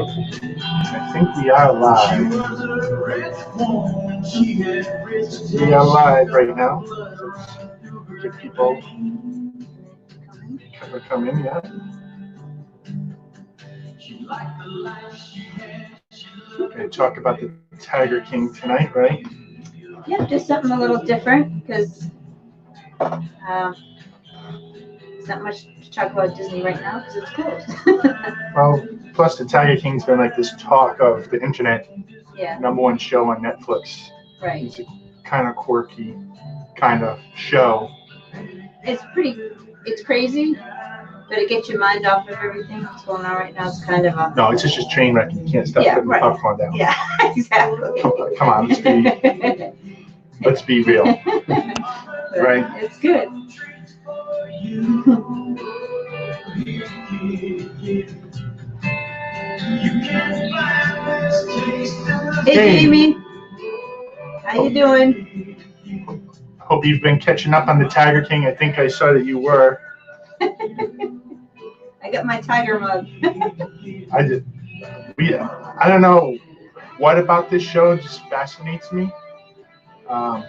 I think we are live. We are live right now. Get people come in, yeah. We're going to talk about the Tiger King tonight, right? Yeah, just something a little different because there's not much to talk about Disney right now because it's closed. Well, plus the Tiger King's been like this talk of the internet. Yeah. #1 show on Netflix. Right. It's a kind of quirky kind of show. It's crazy, but it gets your mind off of everything that's going on right now. It's kind of a... No, it's just a train wreck. You can't stop putting the popcorn down. Yeah, exactly. Come on, let's be real. Right? It's good. Hey, Jamie. How you doing? Hope you've been catching up on the Tiger King. I think I saw that you were. I got my tiger mug. I don't know what about this show just fascinates me. But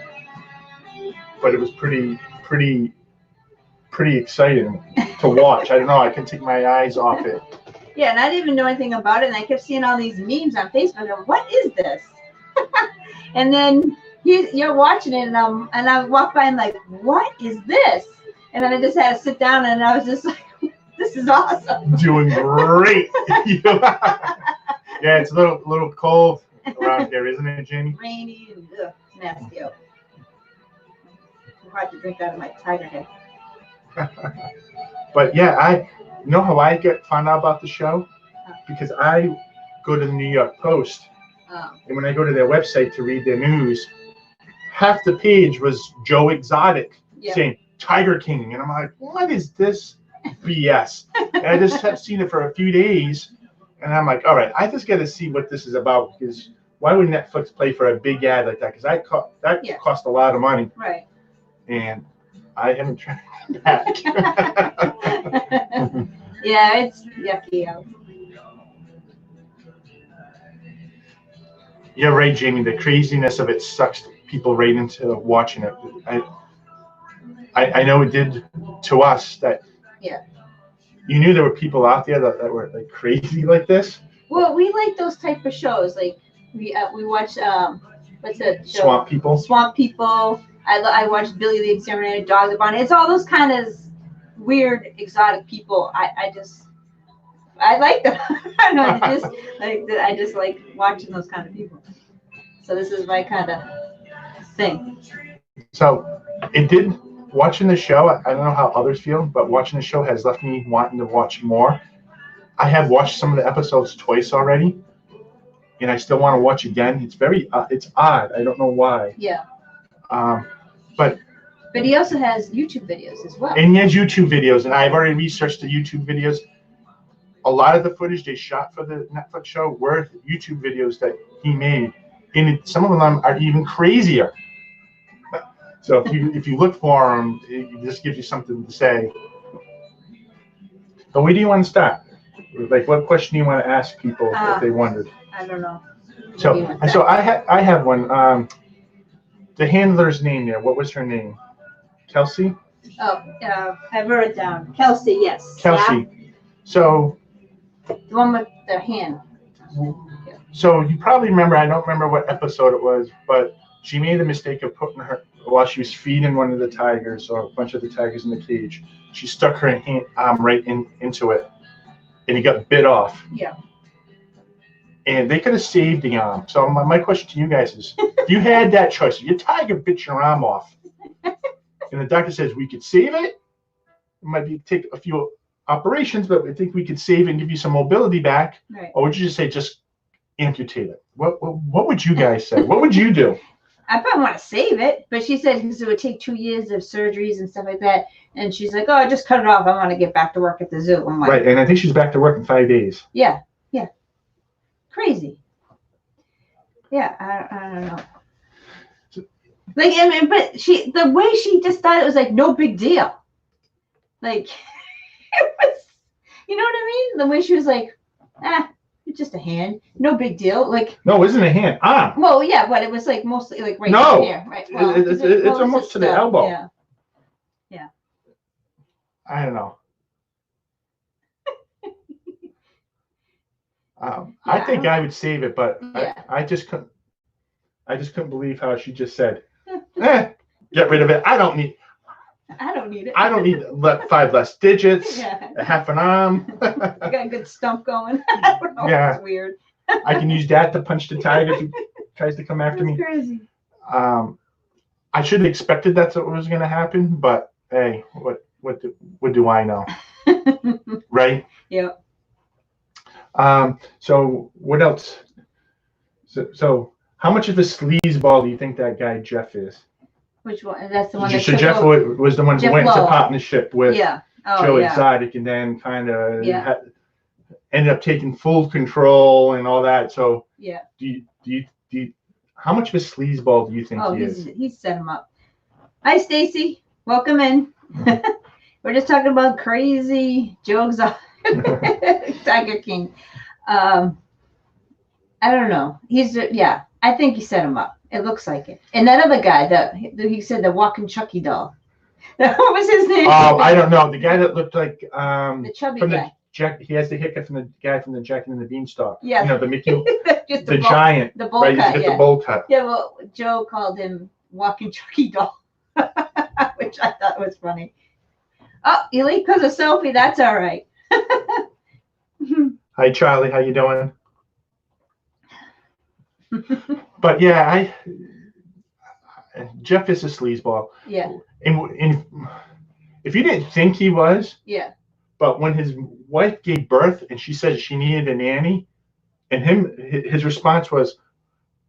it was pretty exciting to watch. I don't know. I can take my eyes off it. Yeah, and I didn't even know anything about it, and I kept seeing all these memes on Facebook. Going, what is this? And then you're watching it, and I walked by and like, what is this? And then I just had to sit down, and I was just like, this is awesome. Doing great. Yeah, it's a little cold around here, isn't it, Jamie? Rainy and nasty out. I'm hard to drink out of my tiger head. But yeah, you know how I found out about the show? Because I go to the New York Post, and when I go to their website to read their news, half the page was Joe Exotic saying Tiger King, and I'm like, what is this BS? And I just have seen it for a few days, and I'm like, all right, I just got to see what this is about, because why would Netflix play for a big ad like that? Because that cost a lot of money, right? And I haven't tried that. Yeah, it's yucky out. You're right, Jamie. The craziness of it sucks people right into watching it. I know it did to us. That you knew there were people out there that were like crazy like this. Well, we like those type of shows. Like we watch what's that show? Swamp People. Swamp People. I watched Billy the Exterminator, Dog the Bonnie. It's all those kind of weird, exotic people. I like them. I don't know. I just like watching those kind of people. So this is my kind of thing. So it did. Watching the show, I don't know how others feel, but watching the show has left me wanting to watch more. I have watched some of the episodes twice already, and I still want to watch again. It's it's odd. I don't know why. Yeah. But he also has YouTube videos as well. And he has YouTube videos, and I've already researched the YouTube videos. A lot of the footage they shot for the Netflix show were YouTube videos that he made, and some of them are even crazier. So if you look for them, it just gives you something to say. But where do you want to start? Like, what question do you want to ask people if they wondered? I don't know. So I have one. The handler's name there. What was her name? Kelsey? Oh, I wrote it down. Kelsey, yes. Kelsey. Yeah. So. The one with the hand. So you probably remember, I don't remember what episode it was, but she made the mistake of putting her, while she was feeding one of the tigers, or a bunch of the tigers in the cage, she stuck her arm right into it, and it got bit off. Yeah. And they could have saved the arm. So my question to you guys is, if you had that choice, if your tiger bit your arm off, and the doctor says we could save it, it might take a few operations, but I think we could save it and give you some mobility back. Right. Or would you just say just amputate it? What would you guys say? What would you do? I probably want to save it, but she said because it would take 2 years of surgeries and stuff like that. And she's like, "Oh, just cut it off. I want to get back to work at the zoo." I'm like, right, and I think she's back to work in 5 days. Yeah, crazy. Yeah, I don't know. Like, but the way she just thought it was like no big deal. Like, it was, you know what I mean? The way she was like, It's just a hand. No big deal. Like. No, it isn't a hand. Well, yeah, but it was like mostly like right here. Right. Well, it's almost to the elbow. Yeah. Yeah. I don't know. I think I would save it, but I just couldn't believe how she just said, get rid of it. I don't need it. I don't need 5 less digits, a half an arm. You got a good stump going. I don't know. Yeah. It's weird. I can use that to punch the tiger if he tries to come after me. Crazy. I should have expected that's what was going to happen, but hey, what do I know? Right? Yeah. So what else? So how much of a sleazeball do you think that guy Jeff is? Which one? That's the one. So Jeff was the one who went into partnership with Joe Exotic, and then kind of ended up taking full control and all that. So do you how much of a sleazeball do you think he is? He's set him up. Hi, Stacy. Welcome in. We're just talking about crazy Joe Exotic. Tiger King. I don't know. I think he set him up. It looks like it. And that other guy, he said the walking Chucky doll. What was his name? Oh, I don't know. The guy that looked like the chubby guy. He has the haircut from the guy from the Jack and the Beanstalk. Yeah. You know, the Mickey, the giant. The bowl cut. He's got the bowl cut. Yeah. Well, Joe called him walking Chucky doll, which I thought was funny. Oh, you leave because of Sophie. That's all right. Hi, Charlie. How you doing? But yeah, Jeff is a sleazeball. Yeah. And if you didn't think he was, but when his wife gave birth and she said she needed a nanny, and his response was,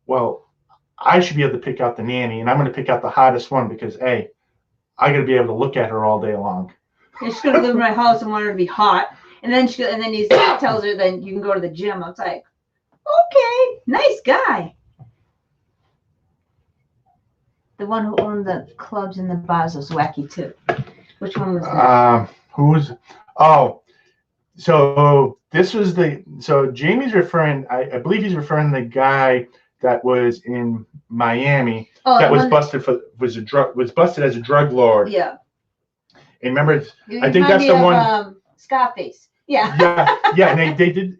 well, I should be able to pick out the nanny, and I'm going to pick out the hottest one because I got to be able to look at her all day long. She's going to live in my house and want her to be hot. And then he tells her, then you can go to the gym. I was like, okay, nice guy. The one who owned the clubs and the bars was wacky too. Which one was that? So this was so Jamie's referring, I believe he's referring to the guy that was in Miami that was busted as a drug lord. Yeah. And remember, I think that's the one. Scarface. Yeah. Yeah, and they did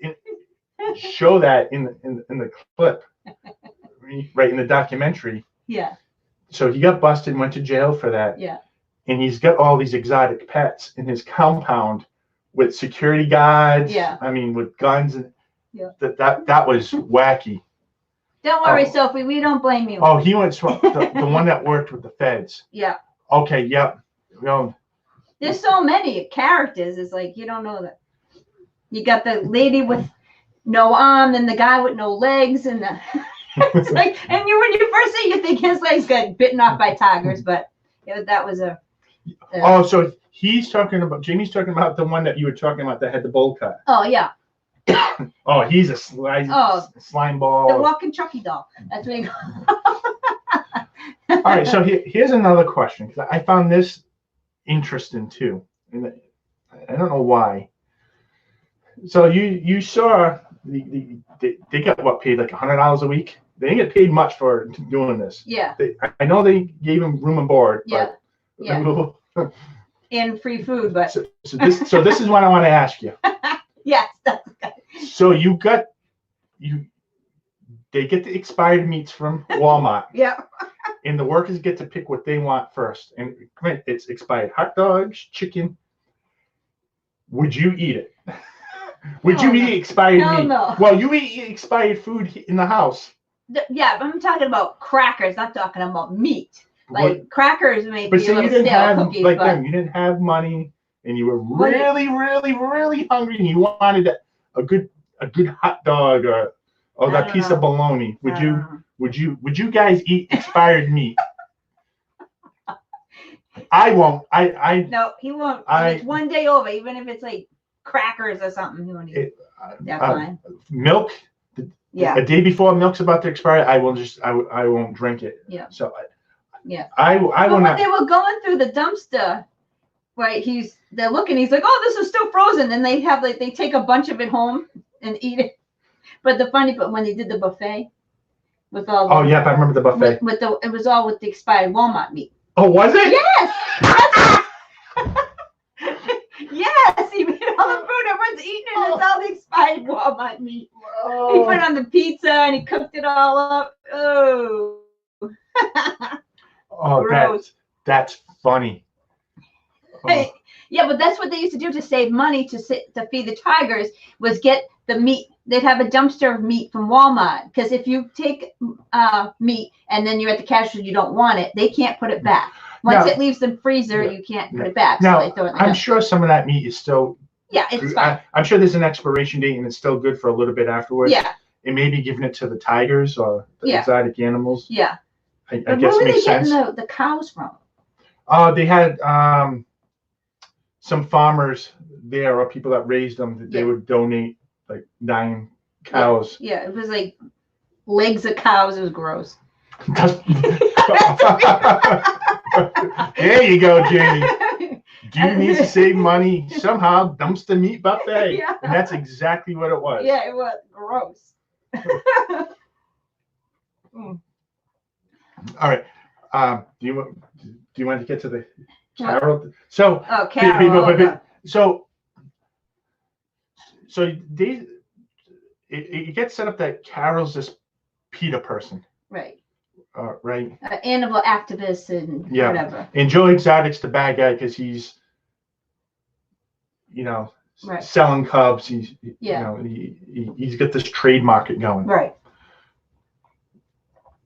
show that in the clip, right in the documentary. Yeah. So he got busted and went to jail for that. Yeah. And he's got all these exotic pets in his compound with security guards. Yeah. I mean, with guns and that was wacky. Don't worry, Sophie. We don't blame you. Oh, he went the one that worked with the feds. Yeah. Okay. Yep. Well, there's so many characters. It's like you don't know that. You got the lady with no arm, and the guy with no legs, and it's like, and when you first see, you think his legs got bitten off by tigers, but that was a. So Jamie's talking about the one that you were talking about that had the bowl cut. Oh yeah. Oh, he's a slime ball. The walking Chucky doll. That's what he called. All right, so here's another question because I found this interesting too, and I don't know why. So you saw they got paid like $100 a week. They didn't get paid much for doing this. Yeah. I know they gave him room and board. Yeah. But, and free food, but so this is what I want to ask you. Yes. So they get the expired meats from Walmart. Yeah. And the workers get to pick what they want first. And it's expired hot dogs, chicken. Would you eat it? Would you eat expired meat? No. Well, you eat expired food in the house. Yeah, but I'm talking about crackers, not talking about meat. Like crackers may be a little stale cookies, like them, you didn't have money, and you were really, really, really hungry, and you wanted a good hot dog or that piece of bologna. Would you guys eat expired meat? I won't. No, he won't. It's one day over, even if it's like crackers or something. He won't eat it. That's fine. Milk. Yeah. A day before milk's about to expire, I won't drink it. Yeah. So I will when not. they were going through the dumpster, right? They're looking. He's like, "Oh, this is still frozen." Then they take a bunch of it home and eat it. But when they did the buffet with all the, oh yeah, I remember the buffet. It was all with the expired Walmart meat. Oh, was it? Yes. Yes, he made all the food. Everyone's eating it. It's all the expired Walmart meat. Oh. He put it on the pizza and he cooked it all up. Oh. Oh, that's funny. Oh. Yeah, but that's what they used to do to save money to feed the tigers, was get the meat. They'd have a dumpster of meat from Walmart, because if you take meat and then you're at the cash and you don't want it, they can't put it back. Once it leaves the freezer, you can't put it back. Now, so they throw it in the I'm dumpster. sure some of that meat is still. Yeah, it's fine. I'm sure there's an expiration date and it's still good for a little bit afterwards. Yeah. And maybe giving it to the tigers or the exotic animals. Yeah. I But guess where were they makes getting sense. the cows from? They had some farmers there, or people that raised them, that they would donate like 9 cows. Yeah, it was like legs of cows. It was gross. There you go, Jamie. Dude needs to save money. Somehow dumps the meat buffet. Yeah. And that's exactly what it was. Yeah, it was gross. All right. Do you want to get to the Carole? So, Carole. So it gets set up that Carole's this PETA person. Right. Right. Animal activist and whatever. And Joe Exotic's the bad guy because he's, selling cubs. He's, he's got this trade market going. Right.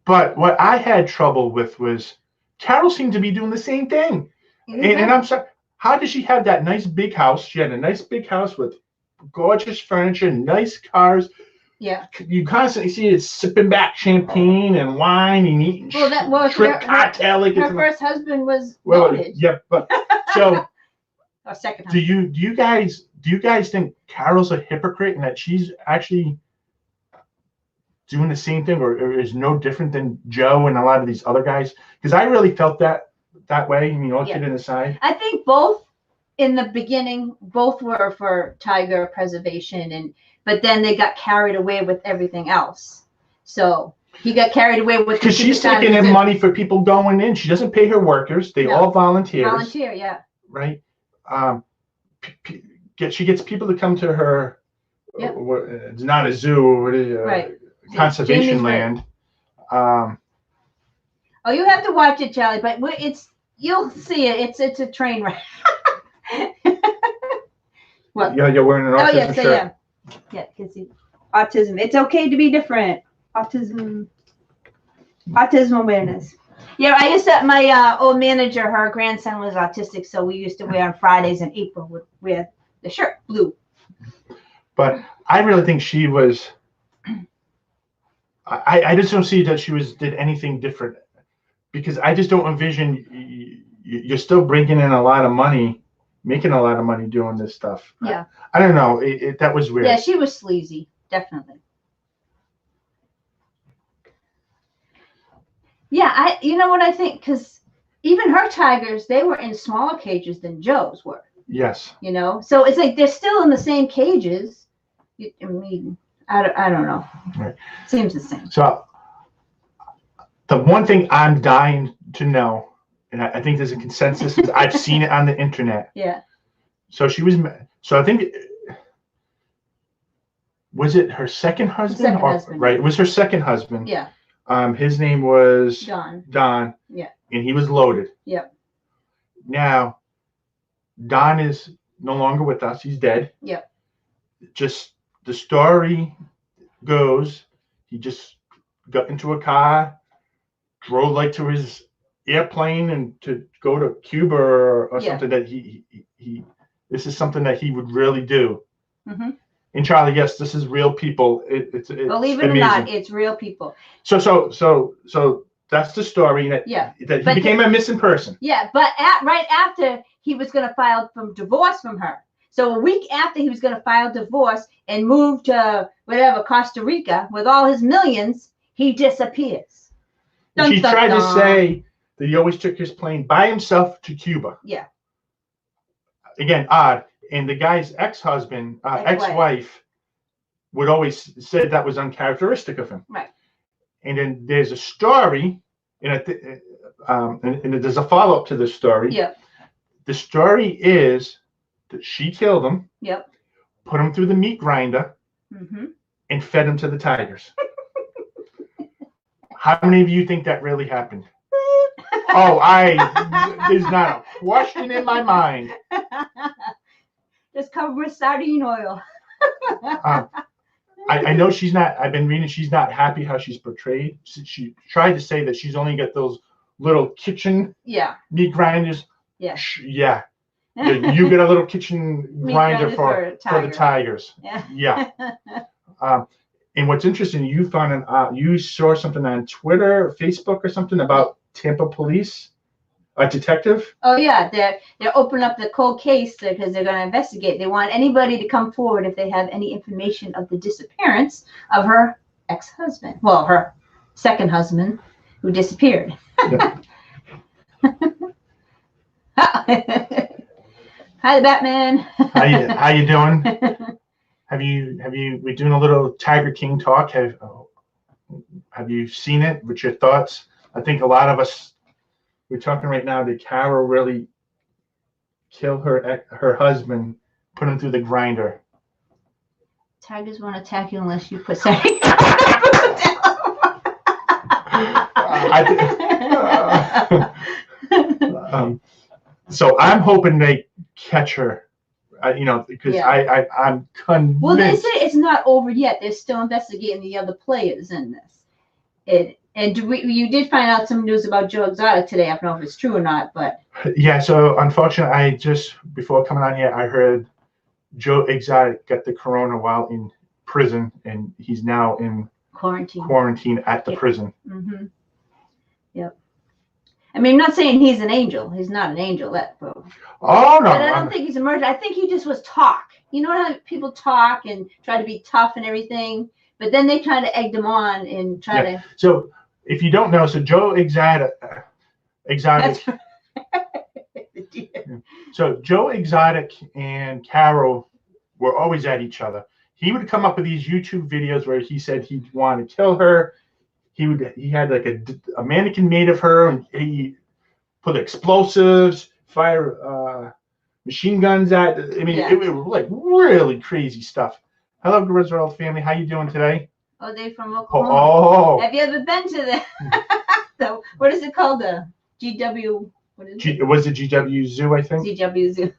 But what I had trouble with was Carole seemed to be doing the same thing. And I'm sorry, how did she have that nice big house? She had a nice big house with gorgeous furniture, nice cars. Yeah. You constantly see it sipping back champagne and wine and eating shrimp cocktail. Her first husband was loaded. Yeah, but so or second do you guys think Carole's a hypocrite and that she's actually doing the same thing, or is no different than Joe and a lot of these other guys? Because I really felt that way. I mean, all kidding aside. I think both in the beginning, both were for tiger preservation, but then they got carried away with everything else. So he got carried away with because she's taking in money for people going in. She doesn't pay her workers; they all volunteers. Volunteer, yeah. Right. She gets people to come to her. Yep. It's not a zoo. Right. Conservation land. Oh, you have to watch it, Charlie. But you'll see it. It's a train wreck. What? Yeah, you're wearing an autism shirt. Yeah, because autism. It's okay to be different. Autism awareness. Yeah, I used to. My old manager, her grandson was autistic, so we used to wear on Fridays in April would wear the shirt blue. But I really think she was. I just don't see that she did anything different, because I just don't envision you're still bringing in a lot of money, making a lot of money doing this stuff. Yeah. I don't know. That was weird. Yeah, she was sleazy, definitely. Yeah, you know what I think? Because even her tigers, they were in smaller cages than Joe's were. Yes. So it's like they're still in the same cages. I mean, I don't know. Right. Seems the same. So the one thing I'm dying to know, and I think there's a consensus, is I've seen it on the internet. Yeah. So I think, was it her second husband? Right. It was her second husband. Yeah. His name was Don. Yeah. And he was loaded. Yep. Now, Don is no longer with us. He's dead. Yep. Just the story goes, he just got into a car, drove to his airplane and to go to Cuba or something, that this is something that he would really do. Mm-hmm. And Charlie, yes, this is real people. It's believe it amazing. or not, it's real people. So that's the story, that he became a missing person. Yeah, but right after he was going to file for divorce from her. So a week after he was going to file divorce and move to Costa Rica with all his millions, he disappears. She tried to say that he always took his plane by himself to Cuba. Yeah. Again, odd. And the guy's ex-wife would always say that was uncharacteristic of him. Right. And then there's a story, and there's a follow-up to this story. Yep. The story is that she killed him. Yep. Put him through the meat grinder. Mm-hmm. And fed him to the tigers. How many of you think that really happened? Oh, there's not a question in my mind. Just covered with sardine oil. I know she's not, I've been reading, she's not happy how she's portrayed. She tried to say that she's only got those little kitchen meat grinders. Yeah. Yeah. You get a little kitchen grinder for the tigers. Yeah. And what's interesting, you saw something on Twitter or Facebook or something about Tampa police, a detective. Oh yeah, they're opening up the cold case because they're going to investigate. They want anybody to come forward if they have any information of the disappearance of her ex-husband. Well, her second husband who disappeared. Yeah. Hi, Batman. How you doing? We're doing a little Tiger King talk. Have you seen it? What's your thoughts? I think a lot of us, we're talking right now, did Carole really kill her husband, put him through the grinder? Tigers won't attack you unless you put something. So I'm hoping they catch her. Because I'm convinced. Well, they say it's not over yet. They're still investigating the other players in this. You did find out some news about Joe Exotic today. I don't know if it's true or not, but yeah. So unfortunately, before coming on here, I heard Joe Exotic got the corona while in prison, and he's now in quarantine at the prison. Mm-hmm. Yep. I mean, I'm not saying he's an angel. He's not an angel. Oh, no. But I don't think he's a murderer. I think he just was talk. You know how people talk and try to be tough and everything, but then they kind of egged him on and try to. So if you don't know, so Joe Exotic. So Joe Exotic and Carole were always at each other. He would come up with these YouTube videos where he said he'd want to kill her. He had like a mannequin made of her, and he put explosives, fire machine guns at. I mean, it was like really crazy stuff. Hello, Griswold family. How you doing today? Oh, they from Oklahoma. Oh. Have you ever been to the what is it called? The GW. What is it? Was it GW Zoo? I think. GW Zoo.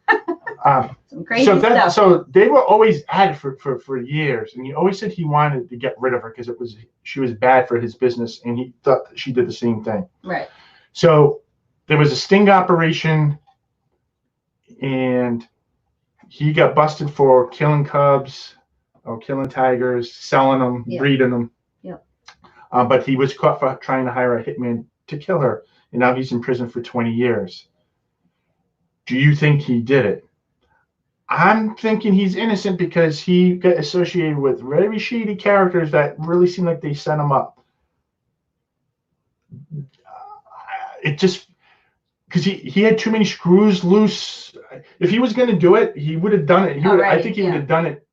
Some crazy stuff. stuff. So they were always at it for years, and he always said he wanted to get rid of her because she was bad for his business, and he thought she did the same thing. Right. So there was a sting operation, and he got busted for killing cubs or killing tigers, selling them, breeding them. Yep. But he was caught for trying to hire a hitman to kill her, and now he's in prison for 20 years. Do you think he did it? I'm thinking he's innocent because he got associated with very shady characters that really seem like they set him up. It just because he had too many screws loose. If he was going to do it, he would have done it. I think he would have done it.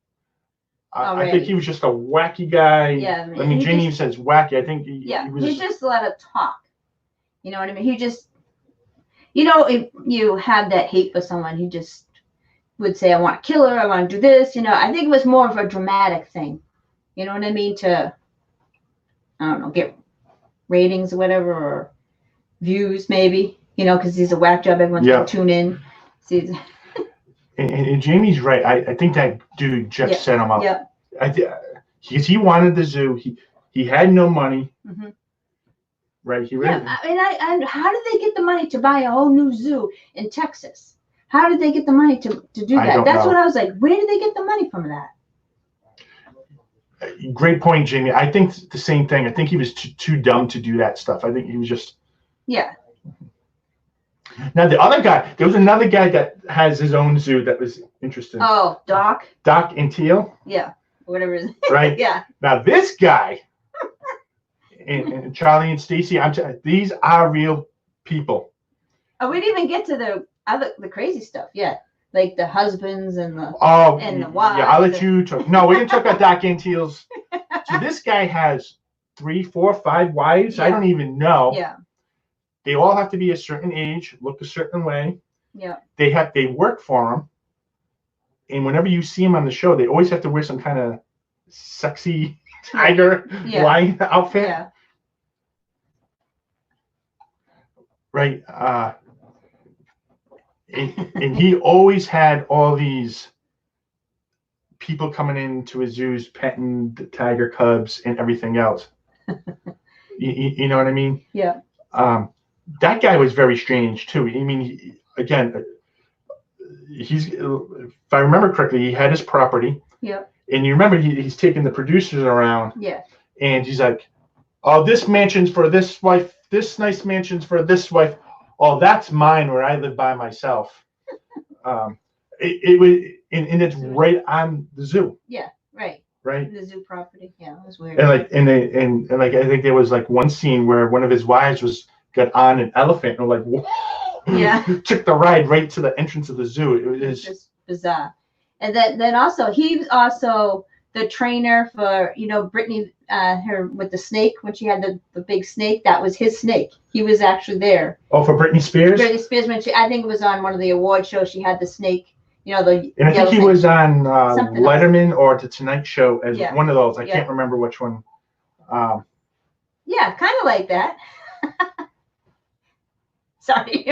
I think he was just a wacky guy. Yeah, I mean, Janie says wacky. I think he was. He just let it talk. You know what I mean? He just, if you have that hate for someone, he just would say, I want to kill her, I want to do this. I think it was more of a dramatic thing. You know what I mean? To, I don't know, get ratings or whatever, or views maybe, because he's a whack job. Everyone's going to tune in. See. And Jamie's right. I think that dude just set him up. Yeah. Because he wanted the zoo. He had no money. Mm-hmm. Right. He really. And how did they get the money to buy a whole new zoo in Texas? How did they get the money to do that? That's what I was like. Where did they get the money from that? Great point, Jamie. I think the same thing. I think he was too dumb to do that stuff. I think he was just. Yeah. Now the other guy, there was another guy that has his own zoo that was interesting. Oh, Doc. Doc and Teal. Yeah, whatever it is. Right. Yeah. Now this guy, and Charlie and Stacy, these are real people. Oh, we didn't even get to the crazy stuff yet. like the husbands and the wives. Yeah, I'll let you talk. No, we're gonna talk about Doc Antilles. So this guy has 3, 4, 5 wives. Yeah. I don't even know. Yeah. They all have to be a certain age, look a certain way. Yeah. They work for him, and whenever you see him on the show, they always have to wear some kind of sexy tiger lion outfit. Yeah. Right. And he always had all these people coming into his zoos, petting the tiger cubs and everything else. You know what I mean? Yeah. That guy was very strange too. I mean, again, if I remember correctly, he had his property. Yeah. And you remember he's taking the producers around. Yeah. And he's like, "Oh, this mansion's for this wife. This nice mansion's for this wife. Oh, that's mine where I live by myself." It was, and it's right on the zoo. Yeah. Right. Right. The zoo property. Yeah, it was weird. And like I think there was like one scene where one of his wives got on an elephant and like, whoa, yeah, took the ride right to the entrance of the zoo. It was just bizarre. And then also he's also the trainer for Brittany, her with the snake when she had the big snake. That was his snake. He was actually there. Oh, for Britney Spears. Britney Spears when I think it was on one of the award shows. She had the snake. And I think he was on Letterman else. or the Tonight Show as one of those. I can't remember which one. Yeah, kind of like that. Sorry.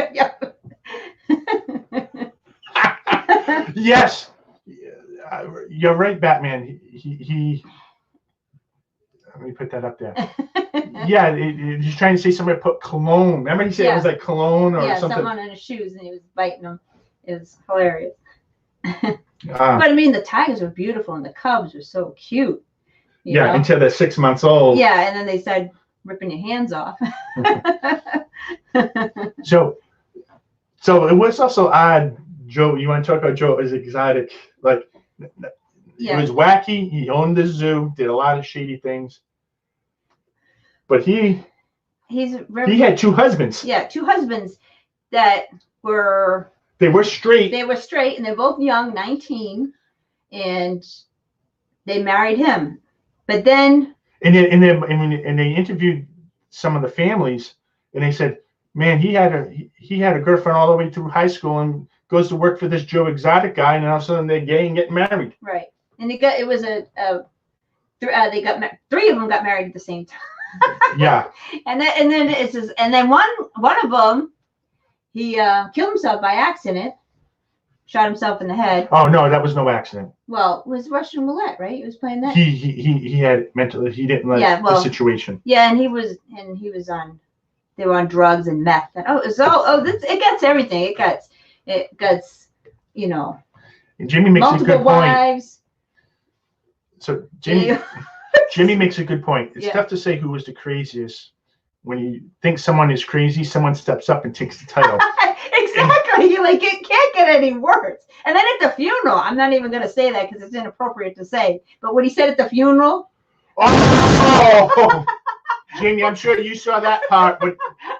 Yes, you're right, Batman. He let me put that up there. Yeah, he's trying to say somebody put cologne. Remember he said it was like cologne or something. Someone on his shoes and he was biting them. It was hilarious. But I mean, the tigers were beautiful and the cubs were so cute. You know? Until they're 6 months old. Yeah, and then they started ripping your hands off. So it was also odd, Joe. You want to talk about Joe as exotic? Like, he was wacky. He owned the zoo, did a lot of shady things. But he had 2 husbands. Yeah, 2 husbands that were. They were straight. They were straight, and they're both young, 19, and they married him. But then. And they interviewed some of the families, and they said, "Man, he had a girlfriend all the way through high school, and goes to work for this Joe Exotic guy, and all of a sudden they're gay and getting married." Right, and they got 3 of them got married at the same time. Yeah. And then one of them. He killed himself by accident, shot himself in the head. Oh no, that was no accident. Well, it was Russian roulette, right? He was playing that. He had mental. He didn't like the situation. Yeah, and he was on. They were on drugs and meth. And it gets everything. It gets And Jimmy makes a good wives. Point. So Jimmy makes a good point. It's tough to say who was the craziest. When you think someone is crazy, someone steps up and takes the title. Exactly. You're like, it can't get any worse. And then at the funeral, I'm not even going to say that because it's inappropriate to say. But what he said at the funeral. Oh, Jamie, I'm sure you saw that part. But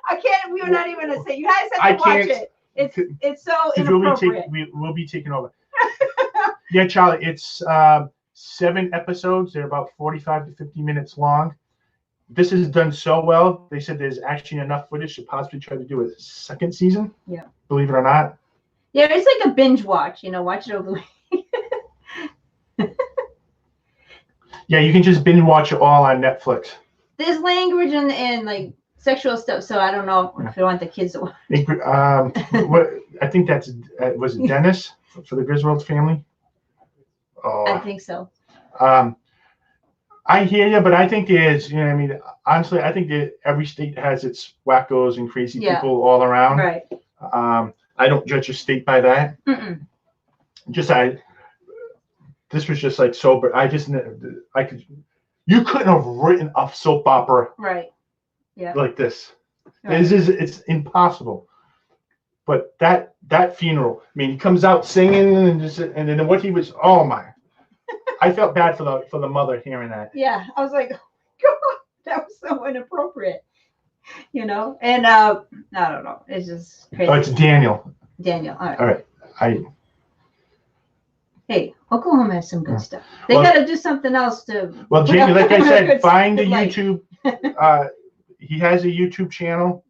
I can't. We were not even going to say. You guys have to watch it. It's so inappropriate. We'll be taking over. Yeah, Charlie. It's 7 episodes. They're about 45 to 50 minutes long. This is done so well. They said there's actually enough footage to possibly try to do a 2nd season. Yeah. Believe it or not. Yeah, it's like a binge watch. Watch it over the week. Yeah, you can just binge watch it all on Netflix. There's language and like sexual stuff, so I don't know if I want the kids to watch. I think that's was it Dennis for the Griswold family? Oh, I think so. I hear you, but I think there's, honestly, I think that every state has its wackos and crazy people all around. Right. I don't judge a state by that. Mm-mm. This was just like sober. You couldn't have written a soap opera like this. Right. It's impossible. But that funeral, he comes out singing and then what he was, oh my. I felt bad for the mother hearing that. Yeah, I was like, God, that was so inappropriate, And I don't know, it's just crazy. Oh, it's Daniel. Daniel. All right. Hey, Oklahoma has some good stuff. They Well, got to do something else to. Well, Jamie, like I said, find the life. YouTube. He has a YouTube channel.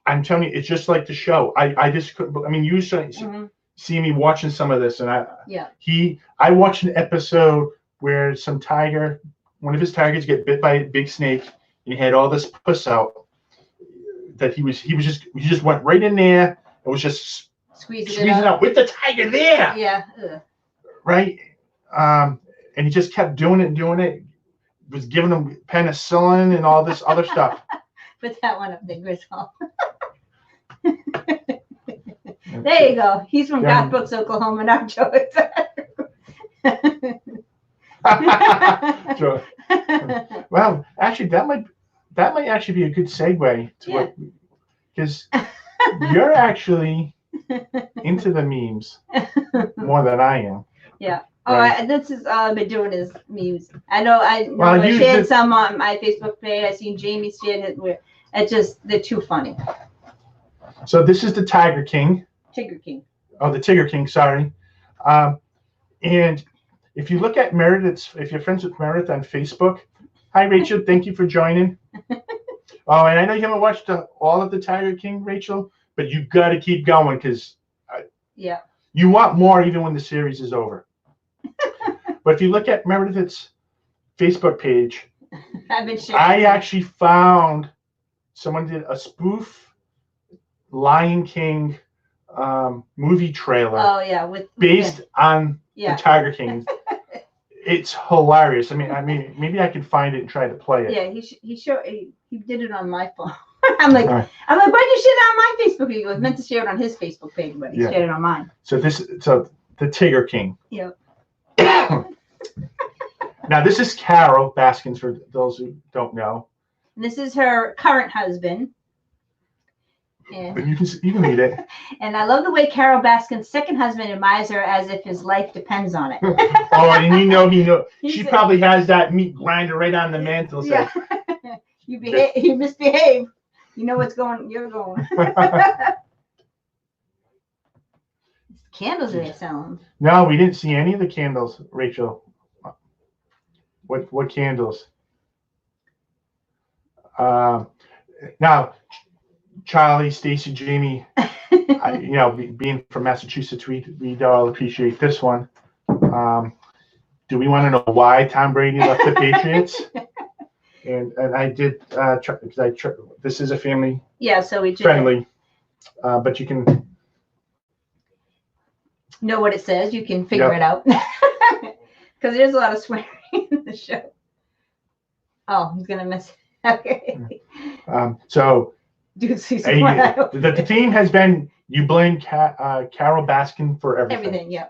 I'm telling you, it's just like the show. I just couldn't. I mean, you see me watching some of this, and I watched an episode where one of his tigers get bit by a big snake, and he had all this pus out. That he just went right in there and was just squeezing it out with the tiger there. Yeah. Right. And he just kept doing it. Was giving him penicillin and all this other stuff. Put that one up there, Griswold. There you go. He's from Godbrooks, Oklahoma, not Joe. Joe. Well, actually, that might actually be a good segue to what, because you're actually into the memes more than I am. Yeah. Right. Oh, this is all I've been doing is memes. I know I shared some on my Facebook page. I seen Jamie shared it. They're too funny. So this is the Tiger King. Tigger King. Oh, the Tigger King, sorry. And if you look at Meredith's, if you're friends with Meredith on Facebook, hi Rachel, thank you for joining. Oh, and I know you haven't watched all of the Tiger King, Rachel, but you got to keep going because you want more even when the series is over. But if you look at Meredith's Facebook page, I actually found someone did a spoof Lion King movie trailer. Oh yeah, based on the Tiger King. It's hilarious. I mean, maybe I can find it and try to play it. Yeah, he did it on my phone. I'm like, why'd you share it on my Facebook page? He was meant to share it on his Facebook page, but he shared it on mine. So the Tigger King. Yeah. Now this is Carole Baskin's for those who don't know. And this is her current husband. And you can read it. And I love the way Carole Baskin's second husband admires her as if his life depends on it. Oh, and he knows. She probably has that meat grinder right on the mantle. Yeah. You misbehave. You know what's going. You're going. Candles are they selling? No, we didn't see any of the candles, Rachel. What candles? Now, Charlie, Stacy, Jamie, being from Massachusetts, we all appreciate this one. Do we want to know why Tom Brady left the Patriots? And I did because this is a family so we friendly, but you can know what it says. You can figure it out because there's a lot of swearing in the show. Oh, he's gonna miss it. Okay. So the the theme has been you blame Carole Baskin for everything. Everything, yeah.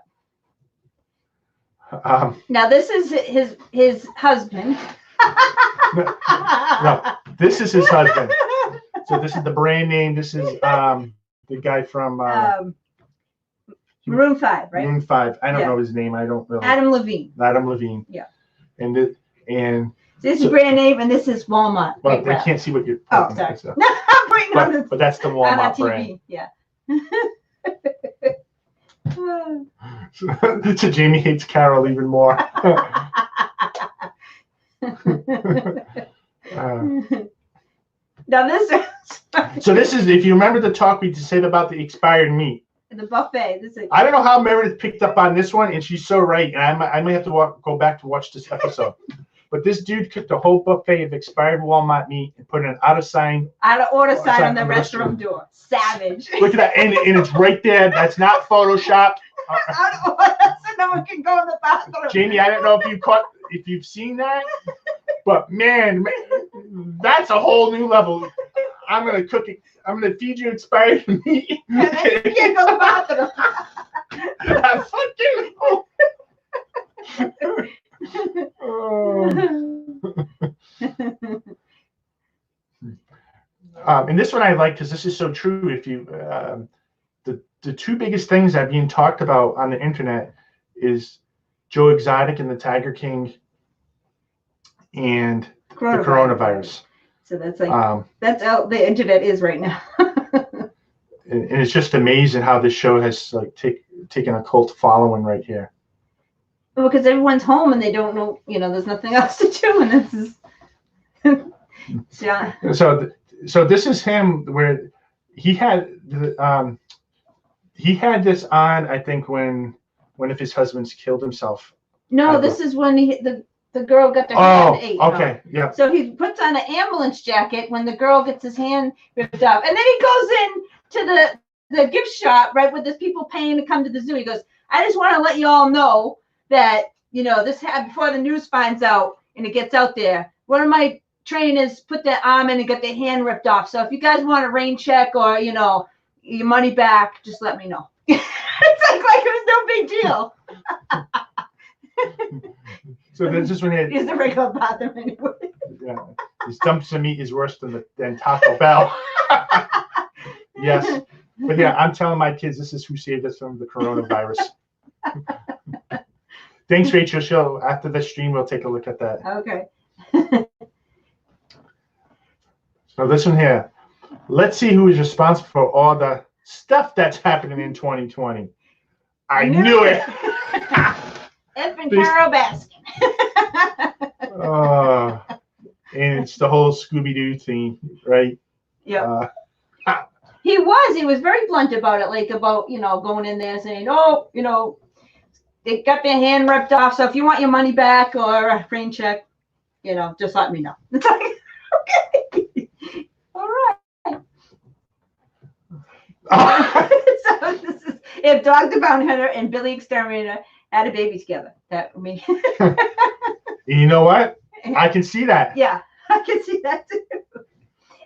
Now this is his husband. No, this is his husband. So this is the brand name. This is the guy from Maroon 5, right? Maroon 5. I don't know his name. I don't really. Adam Levine. Adam Levine. Yeah. And this is brand name, and this is Walmart. Well, I can't see what you're. Oh, sorry. So. I'm putting on but that's the Walmart TV. brand. Yeah. So Jamie hates Carole even more. Now this is. So this is, if you remember the talk we just said about the expired meat. The buffet. I don't know how Meredith picked up on this one, and she's so right. And I might have to go back to watch this episode. But this dude cooked a whole buffet of expired Walmart meat and put an out of order sign on the restroom door. Savage. Look at that, and it's right there. That's not photoshopped. Out of order, so no one can go in the bathroom. Jamie, I don't know if you've seen that, but man, that's a whole new level. I'm gonna cook it. I'm gonna feed you expired meat. And then you can't go to the bathroom. And this one I like because this is so true. If you the two biggest things that are being talked about on the internet is Joe Exotic and the Tiger King and the coronavirus. So that's like that's how the internet is right now. and it's just amazing how this show has like taken a cult following right here. Well, because everyone's home and they don't know, there's nothing else to do, and this is. Yeah. So this is him where he had this on, I think, when one of his husbands killed himself. No, this is when the girl got their hand ate. Okay, yeah. So he puts on an ambulance jacket when the girl gets his hand ripped off, and then he goes in to the gift shop, right, with the people paying to come to the zoo. He goes, I just want to let you all know that this happened before the news finds out and it gets out there. One of my trainers put their arm in and got their hand ripped off. So if you guys want a rain check or your money back, just let me know. It's like it was no big deal. So this is when he's the regular bathroom anyway. Yeah, his dumps of meat is worse than Taco Bell. Yes, but yeah, I'm telling my kids this is who saved us from the coronavirus. Thanks, Rachel. After the stream, we'll take a look at that. Okay. So this one here. Let's see who is responsible for all the stuff that's happening in 2020. I knew it. Effing Carole Baskin. And it's the whole Scooby-Doo thing, right? Yeah. He was very blunt about it, about going in there saying, oh, they got their hand ripped off, so if you want your money back or a rain check, just let me know. It's like, okay, all right. So this is if Dog the Bounty Hunter and Billy Exterminator had a baby together. That would mean. You know what? I can see that. Yeah, I can see that too.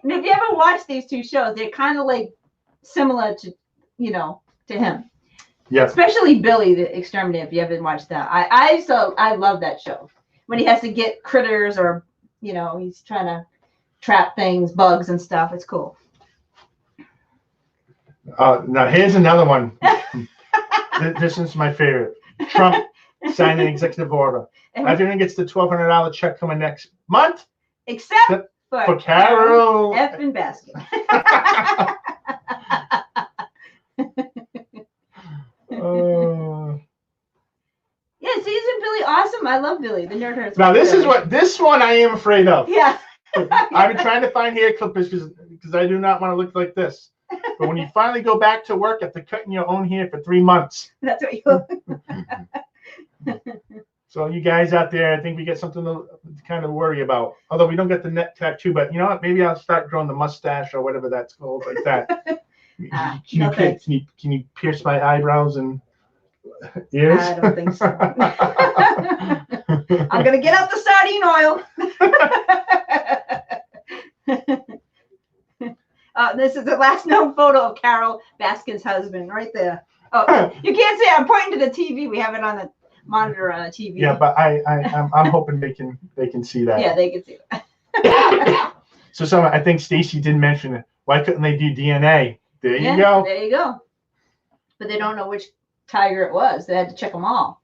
And if you ever watch these two shows, they're kind of similar to, to him. Yeah. Especially Billy the Exterminator. If you ever watched that, I love that show when he has to get critters or he's trying to trap things, bugs and stuff. It's cool. Now here's another one. This is my favorite. Trump signed an executive order. Everyone gets the $1,200 check coming next month, except for Carole effing Baskin. Yeah, see, isn't Billy awesome? I love Billy, the nerd hurts. Now this one I am afraid of. Yeah. I've been trying to find hair clippers because I do not want to look like this. But when you finally go back to work after cutting your own hair for 3 months. That's what you look. So you guys out there, I think we get something to kind of worry about. Although we don't get the neck tattoo, but you know what? Maybe I'll start growing the mustache or whatever that's called, like that. Can you pierce my eyebrows and ears? I don't think so. I'm gonna get out the sardine oil. This is the last known photo of Carole Baskin's husband, right there. Oh, you can't see it. I'm pointing to the TV. We have it on the monitor on the TV. Yeah, but I'm hoping they can see that. Yeah, they can see that. So I think Stacy did mention it. Why couldn't they do DNA? There you go. There you go. But they don't know which tiger it was. They had to check them all.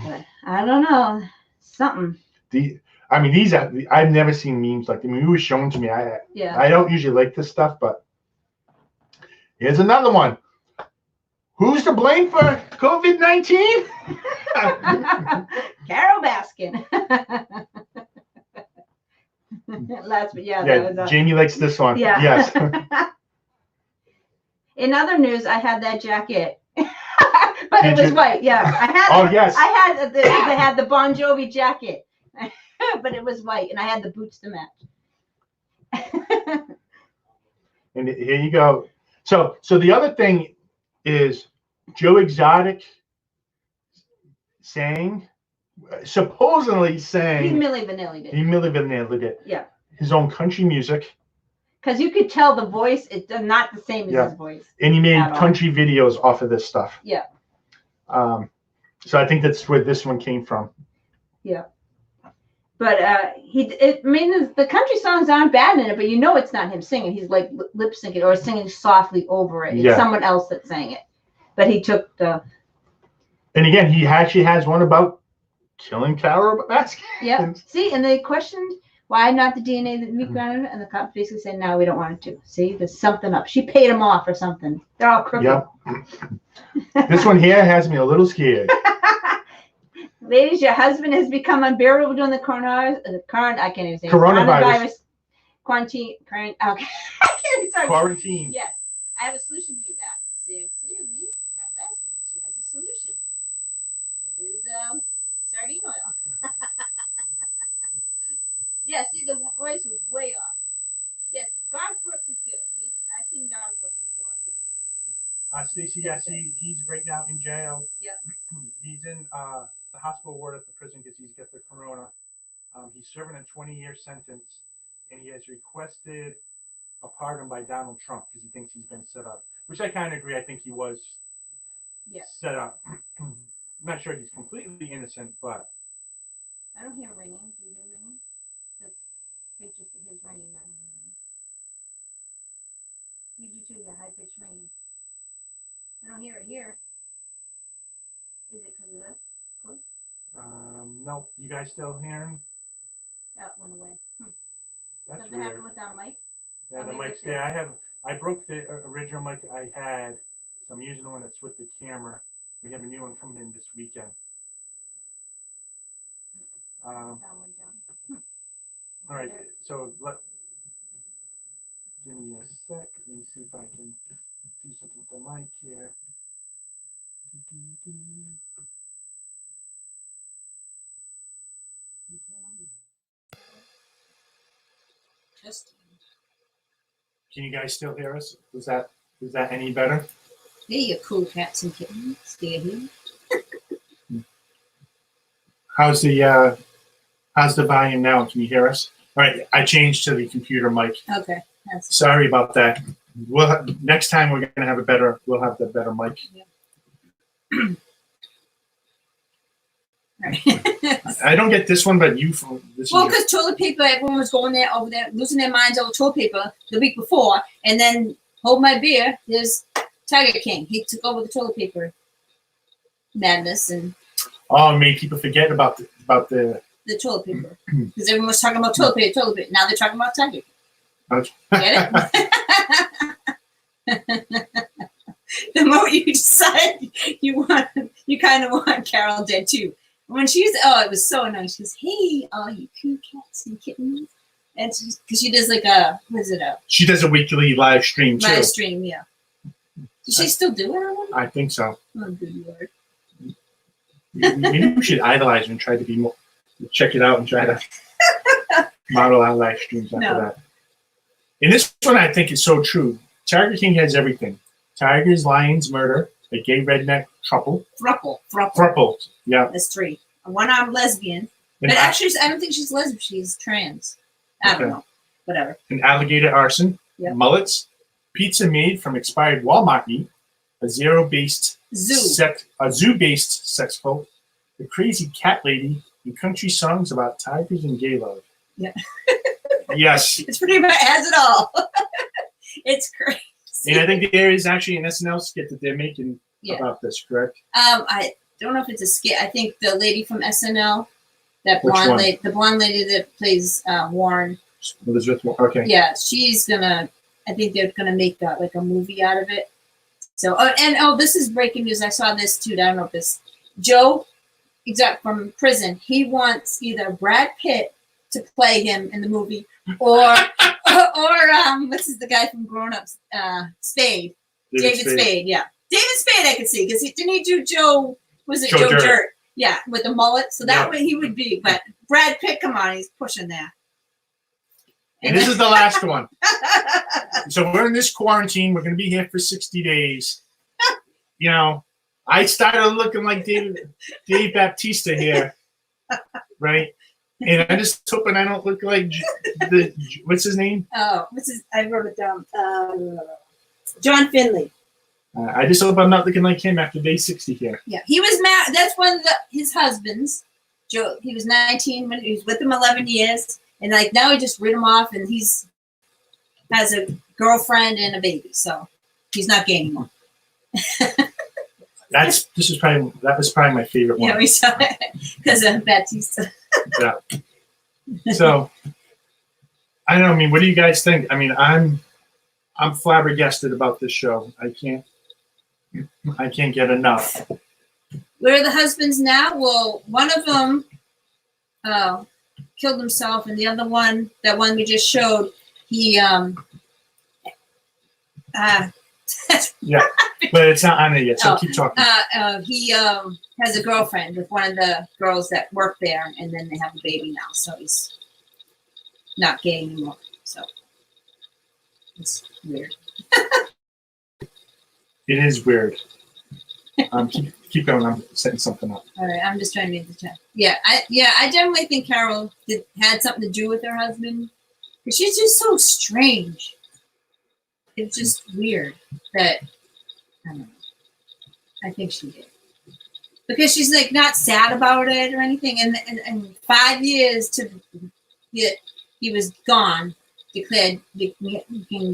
But I don't know. Something. I've never seen memes like them. It was shown to me. I don't usually like this stuff, but here's another one. Who's to blame for COVID-19? Carole Baskin. Jamie likes this one. Yeah. Yes. In other news, I had that jacket, but it was white. Yeah, yes. They had the Bon Jovi jacket, but it was white, and I had the boots to match. And here you go. So the other thing is Joe Exotic supposedly saying he Milli Vanilli'd it. He Milli Vanilli'd it. Yeah. His own country music. Because you could tell the voice, it's not the same as his voice. And he made country videos off of this stuff. Yeah. So I think that's where this one came from. Yeah. But the country songs aren't bad in it, but it's not him singing. He's like lip syncing or singing softly over it. It's someone else that sang it. But he took the. And again, he actually has one about killing Carole Baskin. Yeah. See, and they questioned Why not the DNA that meat grinder? And the cop basically said, no, we don't want it to. See, there's something up. She paid him off or something. They're all crooked. Yep. This one here has me a little scared. Ladies, your husband has become unbearable during the I can't even say coronavirus. Quarantine. Okay. Quarantine. Yes. I have a solution to that. Sincerely, Carole Baskin. She has a solution. It is sardine oil. Yeah, see, the voice was way off. Yes, Garth Brooks is good. I've seen Garth Brooks before here. Stacy, yes, he's right now in jail. Yep. He's in the hospital ward at the prison because he's got the corona. He's serving a 20-year sentence, and he has requested a pardon by Donald Trump because he thinks he's been set up, which I kind of agree. I think he was set up. I'm not sure he's completely innocent, but I don't hear ringing. Do you hear ringing? It's just his ringing, not ringing. You do too, your high pitched ringing. I don't hear it here. Is it because of this? Close? No. You guys still hearing? That went away. That's something weird. happened with our mic? Yeah, the mic's there. I broke the original mic I had, so I'm using the one that's with the camera. We have a new one coming in this weekend. All right, so give me a sec. Let me see if I can do something with the mic here. Can you guys still hear us? Is that any better? Hey, you cool cats and kittens. Stay here. How's the volume now? Can you hear us? All right, I changed to the computer mic. Okay. Sorry about that. Next time we're gonna have we'll have the better mic. Yeah. Right. I don't get this one, but this. Well, because toilet paper, everyone was going over there, losing their minds over toilet paper the week before, and then hold my beer. There's Tiger King. He took over the toilet paper madness and. Oh, made people forget about the toilet paper because everyone was talking about toilet paper. Now they're talking about Tiger King. Okay. Get it? The moment you decide you kind of want Carole dead too. When it was so nice. She goes, "Hey, all you cool cats and kittens," and because she does like she does a weekly live stream too. Live stream, yeah. Does she still do it? I think so. Oh, good Lord. Maybe we should idolize her and try to be more. Check it out and try to model our live streams after that. And this one I think is so true. Tiger King has everything: tigers, lions, murder, a gay redneck thruple. Thruple. Yeah. That's 3. A one-armed lesbian. But actually, I don't think she's lesbian. She's trans. I don't know. Whatever. An alligator arson. Yep. Mullets. Pizza made from expired Walmart meat. A zoo-based sex cult. The crazy cat lady. And country songs about tigers and gay love. Yeah. Yes. It's pretty much has it all. It's crazy. And I think there is actually an SNL skit that they're making about this, correct? I don't know if it's a skit. I think the lady from SNL, the blonde lady that plays Warren. Elizabeth Warren. Okay. Yeah, I think they're gonna make like a movie out of it. So, this is breaking news. I saw this too. I don't know if this Joe, from prison. He wants either Brad Pitt to play him in the movie, or what's the guy from Grown Ups? Spade. David Spade. Yeah. David Spade I could see because didn't he do Joe? Was it Joe Dirt? Yeah, with the mullet. So that way he would be. But Brad Pitt, come on, he's pushing that. And this is the last one. So we're in this quarantine. We're going to be here for 60 days. You know, I started looking like Dave Baptista here, right? And I'm just hoping I don't look like what's his name? Oh, I wrote it down. John Finley. I just hope I'm not looking like him after day 60 here. Yeah, he was married. That's one of his husbands. Joe. He was 19 when he was with him 11 years, and like now he just rid him off, and has a girlfriend and a baby, so he's not gay anymore. That was probably my favorite one. Yeah, we saw it because of Baptista. Yeah. So I don't know. I mean, what do you guys think? I mean, I'm flabbergasted about this show. I can't get enough. Where are the husbands now? Well, one of them killed himself, and the other one, that one we just showed, he Yeah, but it's not on it yet, so keep talking. he has a girlfriend with one of the girls that work there, and then they have a baby now, so he's not gay anymore. So it's weird. It is weird. Keep going. I'm setting something up. All right, I'm just trying to make the chat. Yeah, I definitely think Carole had something to do with her husband, because she's just so strange. It's just weird that, I don't know. I think she did, because she's like not sad about it or anything. And 5 years to get, he was gone. You can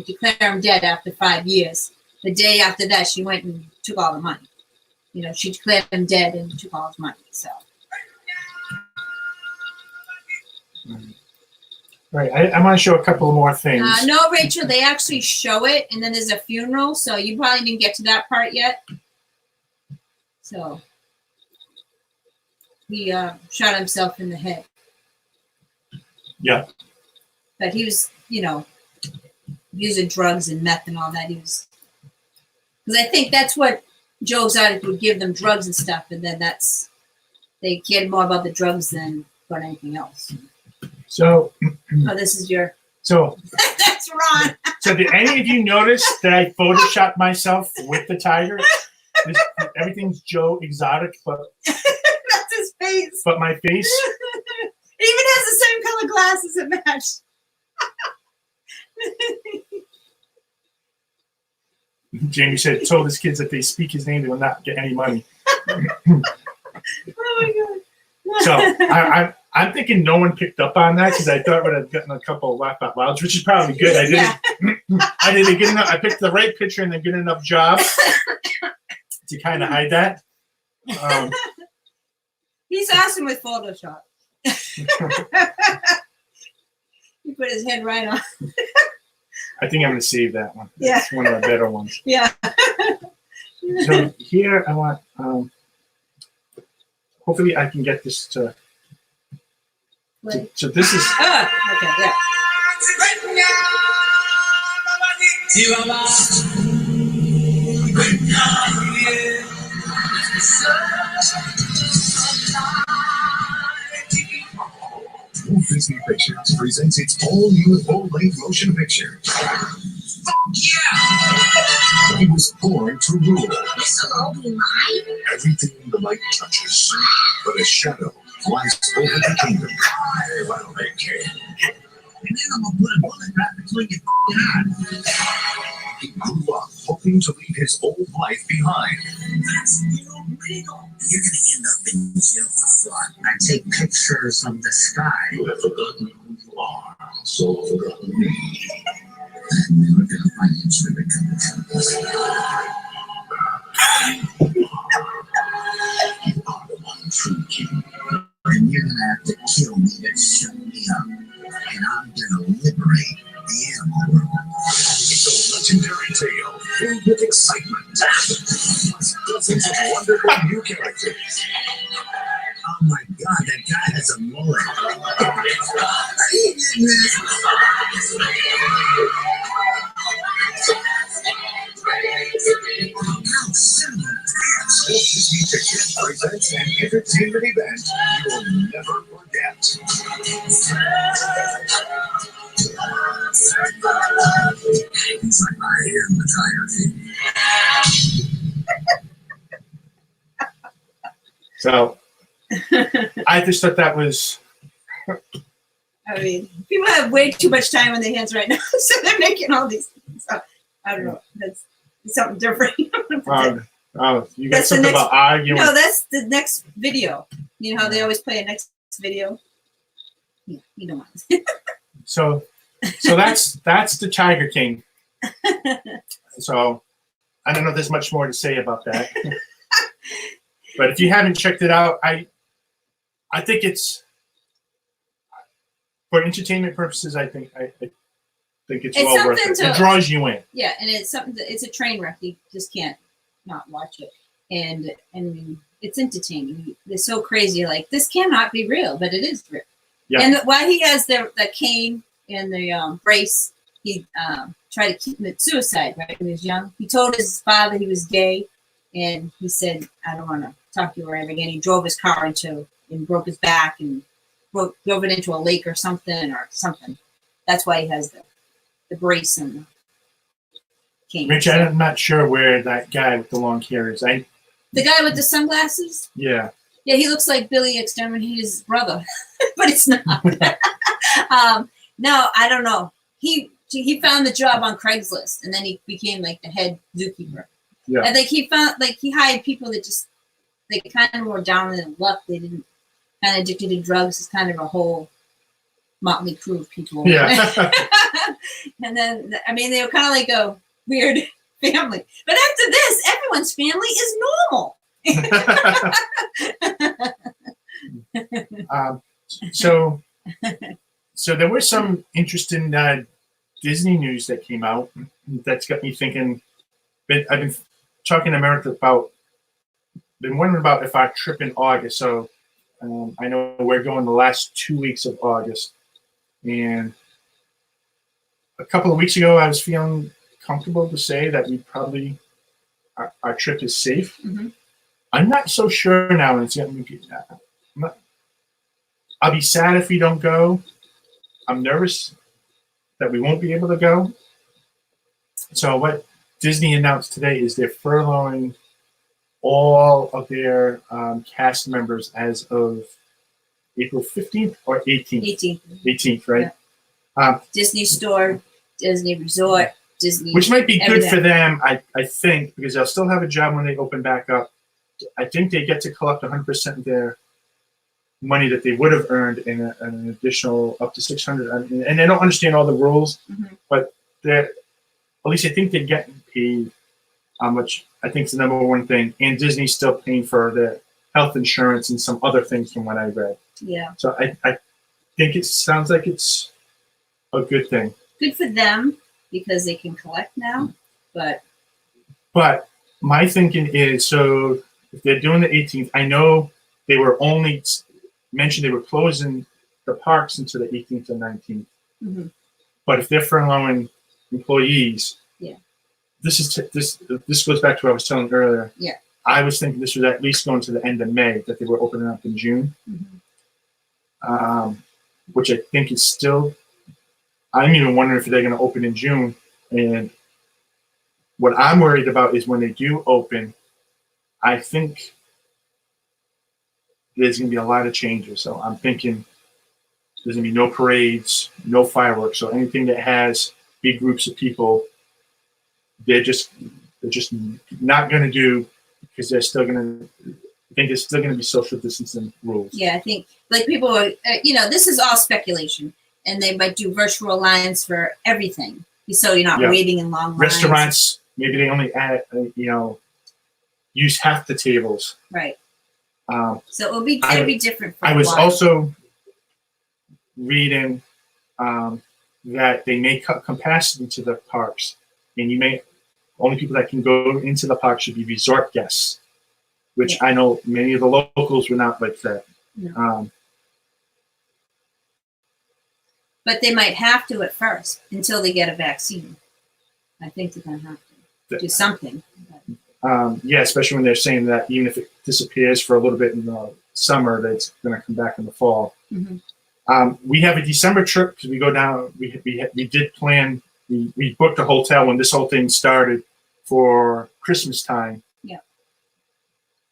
declare him dead after 5 years. The day after that, she went and took all the money. You know, she declared him dead and took all his money. So. Right. I want to show a couple more things. No, Rachel, they actually show it, and then there's a funeral, so you probably didn't get to that part yet. So he shot himself in the head. Yeah. But he was, you know, using drugs and meth and all that. He was, because I think that's what Joe Exotic would give them, drugs and stuff, and then they cared more about the drugs than about anything else. So. Oh, this is your. So. That's Ron. So did any of you notice that I photoshopped myself with the tiger? Everything's Joe Exotic, but that's his face. But my face. It even has the same color glasses that match. Jamie told his kids that they speak his name, they will not get any money. Oh my god. So I'm thinking no one picked up on that, because I thought I would have gotten a couple of laugh out louds, which is probably good. I didn't get enough. I picked the right picture and a good enough job to kind of hide that. He's awesome with Photoshop. He put his head right on. I think I'm going to save that one. Yeah. It's one of the better ones. Yeah. So here I want, hopefully I can get this to so this is. Okay, yeah. Walt Disney Pictures presents its all-new full-length motion picture. Fuck yeah! He was born to rule. This will all be mine? Everything the light touches, but a shadow flies over the kingdom. I will make it. And then I'm gonna put a bullet right between your eyes. He grew up hoping to leave his old life behind. That's illegal. You're gonna end up in jail for fraud. I take pictures of the sky. You have forgotten who you are, so forgotten me. I'm never gonna financially recover. You are the one true king. And you're gonna have to kill me to shut me up. And I'm gonna liberate the animal world. It's a legendary tale filled with excitement. Dozens of wonderful new characters. Oh my god, that guy has a mullet. Are you getting this? Oh, son of a bitch. Walt Disney Pictures presents an entertainment event you will never forget. He's like, I am the Tiger King. So I just thought that was. I mean, people have way too much time on their hands right now, so they're making all these things. So, I don't know. That's something different. You got That's something about arguing. No, that's the next video. You know how they always play a next video? Yeah, you don't want it. So that's the Tiger King. So I don't know if there's much more to say about that. But if you haven't checked it out, I think it's, for entertainment purposes, I think it's It's well worth something it. to- It draws you in. Yeah, and it's something that it's a train wreck. You just can't not watch it. And it's entertaining. They're so crazy. Like, this cannot be real, but it is real. Yeah. And while he has the cane and the brace, he tried to commit suicide, right? When he was young. He told his father he was gay, and he said, I don't want to talk to you ever again. He drove his car and broke his back and drove it into a lake or something. That's why he has the brace and the cane. Rich, I'm not sure where that guy with the long hair is. The guy with the sunglasses? Yeah. Yeah, he looks like Billy Exterminator's brother, but it's not. No, I don't know. He found the job on Craigslist, and then he became like the head zookeeper. Yeah. And like he hired people that just kind of were down in the luck. They didn't kind of addicted to drugs. It's kind of a whole motley crew of people. Yeah. And then they were kind of like a weird family. But after this, everyone's family is normal. So there was some interesting Disney news that came out that's got me thinking. I've been talking to Meredith been wondering about if our trip in August. So I know we're going the last 2 weeks of August, and a couple of weeks ago I was feeling comfortable to say that we probably our trip is safe. Mm-hmm. I'm not so sure now. I'll be sad if we don't go. I'm nervous that we won't be able to go. So what Disney announced today is they're furloughing all of their cast members as of April 15th or 18th? 18th, right? Yeah. Disney Store, Disney Resort, Disney. Which might be everything. good for them, I think, because they'll still have a job when they open back up. I think they get to collect 100% of their money that they would have earned in an additional up to $600. And I don't understand all the rules, but at least I think they're getting paid, which I think is the number one thing. And Disney's still paying for their health insurance and some other things from what I read. Yeah. So I think it sounds like it's a good thing. Good for them because they can collect now, but my thinking is, so if they're doing the 18th, I know they were only mentioned they were closing the parks until the 18th or 19th. Mm-hmm. But if they're furloughing employees, yeah, this goes back to what I was telling earlier. Yeah, I was thinking this was at least going to the end of May, that they were opening up in June, which I think is still. I'm even wondering if they're going to open in June. And what I'm worried about is when they do open, I think there's going to be a lot of changes. So I'm thinking there's going to be no parades, no fireworks. So anything that has big groups of people, they're just not going to do, because they're still going to. I think there's still going to be social distancing rules. Yeah, I think like people are, this is all speculation, and they might do virtual lines for everything, so you're not waiting in long lines. Restaurants, maybe they only add, use half the tables. Right. So it'll be different. For I was also reading that they may cut capacity to the parks, and only people that can go into the park should be resort guests, which I know many of the locals were not like that. No. But they might have to at first until they get a vaccine. I think they're going to have to do something. Especially when they're saying that even if it disappears for a little bit in the summer, that it's going to come back in the fall. Mm-hmm. We have a December trip because we go down. We did plan. We booked a hotel when this whole thing started for Christmas time. Yeah.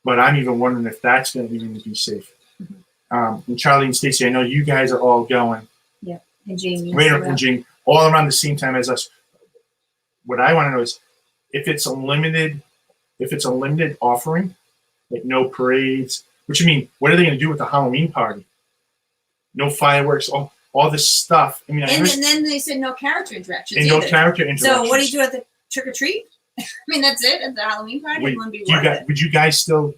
But I'm even wondering if that's going to even be safe. Mm-hmm. And Charlie and Stacy, I know you guys are all going. Yeah, and Jamie. And Jamie, all around the same time as us. What I want to know is if it's a limited offering, like no parades. What you mean? What are they going to do with the Halloween party? No fireworks, all this stuff. I mean, and then they said no character interactions. And no character interactions. So what do you do at the trick or treat? I mean, that's it at the Halloween party. Would you guys still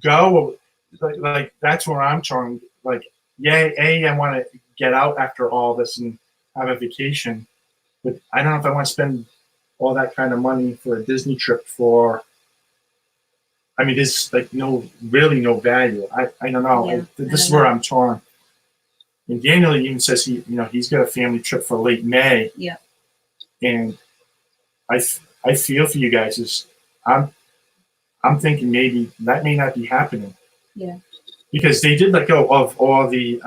go? Like that's where I'm trying. Like, I want to get out after all this and have a vacation. But I don't know if I want to spend all that kind of money for a Disney trip for. I mean, there's like really no value. I don't know. Yeah, This is where I'm torn. And Daniel even says he's got a family trip for late May. Yeah. And I feel for you guys. I'm thinking maybe that may not be happening. Yeah. Because they did let go of all the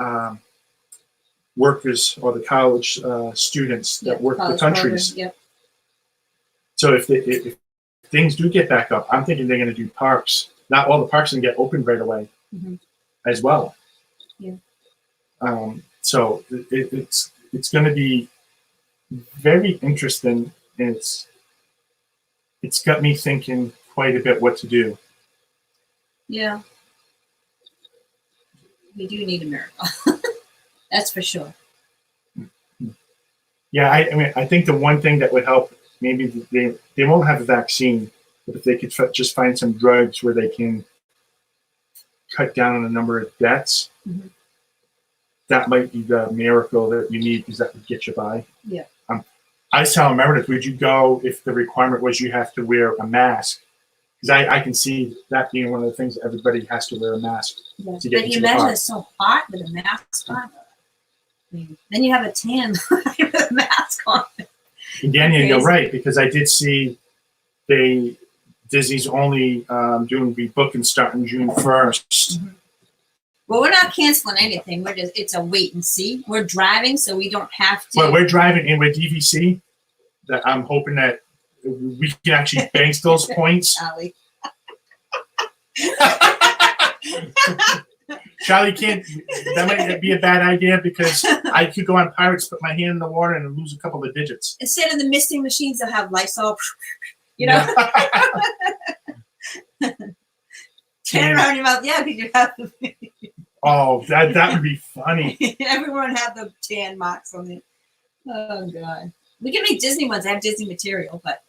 workers or the college students that work the countries. Yep. So if things do get back up, I'm thinking they're going to do parks. Not all the parks can get opened right away as well. Yeah. So it's going to be very interesting. And it's got me thinking quite a bit what to do. Yeah. We do need a miracle. That's for sure. Yeah, I think the one thing that would help, maybe they won't have a vaccine, but if they could just find some drugs where they can cut down on the number of deaths, that might be the miracle that you need, because that would get you by. Yeah. I was telling Meredith, would you go if the requirement was you have to wear a mask? Because I can see that being one of the things everybody has to wear a mask to get But into you the imagine park. it's so hot with a mask on. Then you have a tan with a mask on. And Daniel, you're right, because I did see Disney's only doing rebooking starting June 1st. Well, we're not canceling anything. It's a wait and see. We're driving, so we don't have to. Well, we're driving and with DVC. That I'm hoping that we can actually bank those points. Charlie can't. That might be a bad idea, because I could go on Pirates, put my hand in the water, and lose a couple of digits. Instead of the misting machines that have Lysol, Turn around your mouth. Yeah, because you have the. Oh, that would be funny. Everyone had the tan marks on it. Oh God, we can make Disney ones. I have Disney material, but.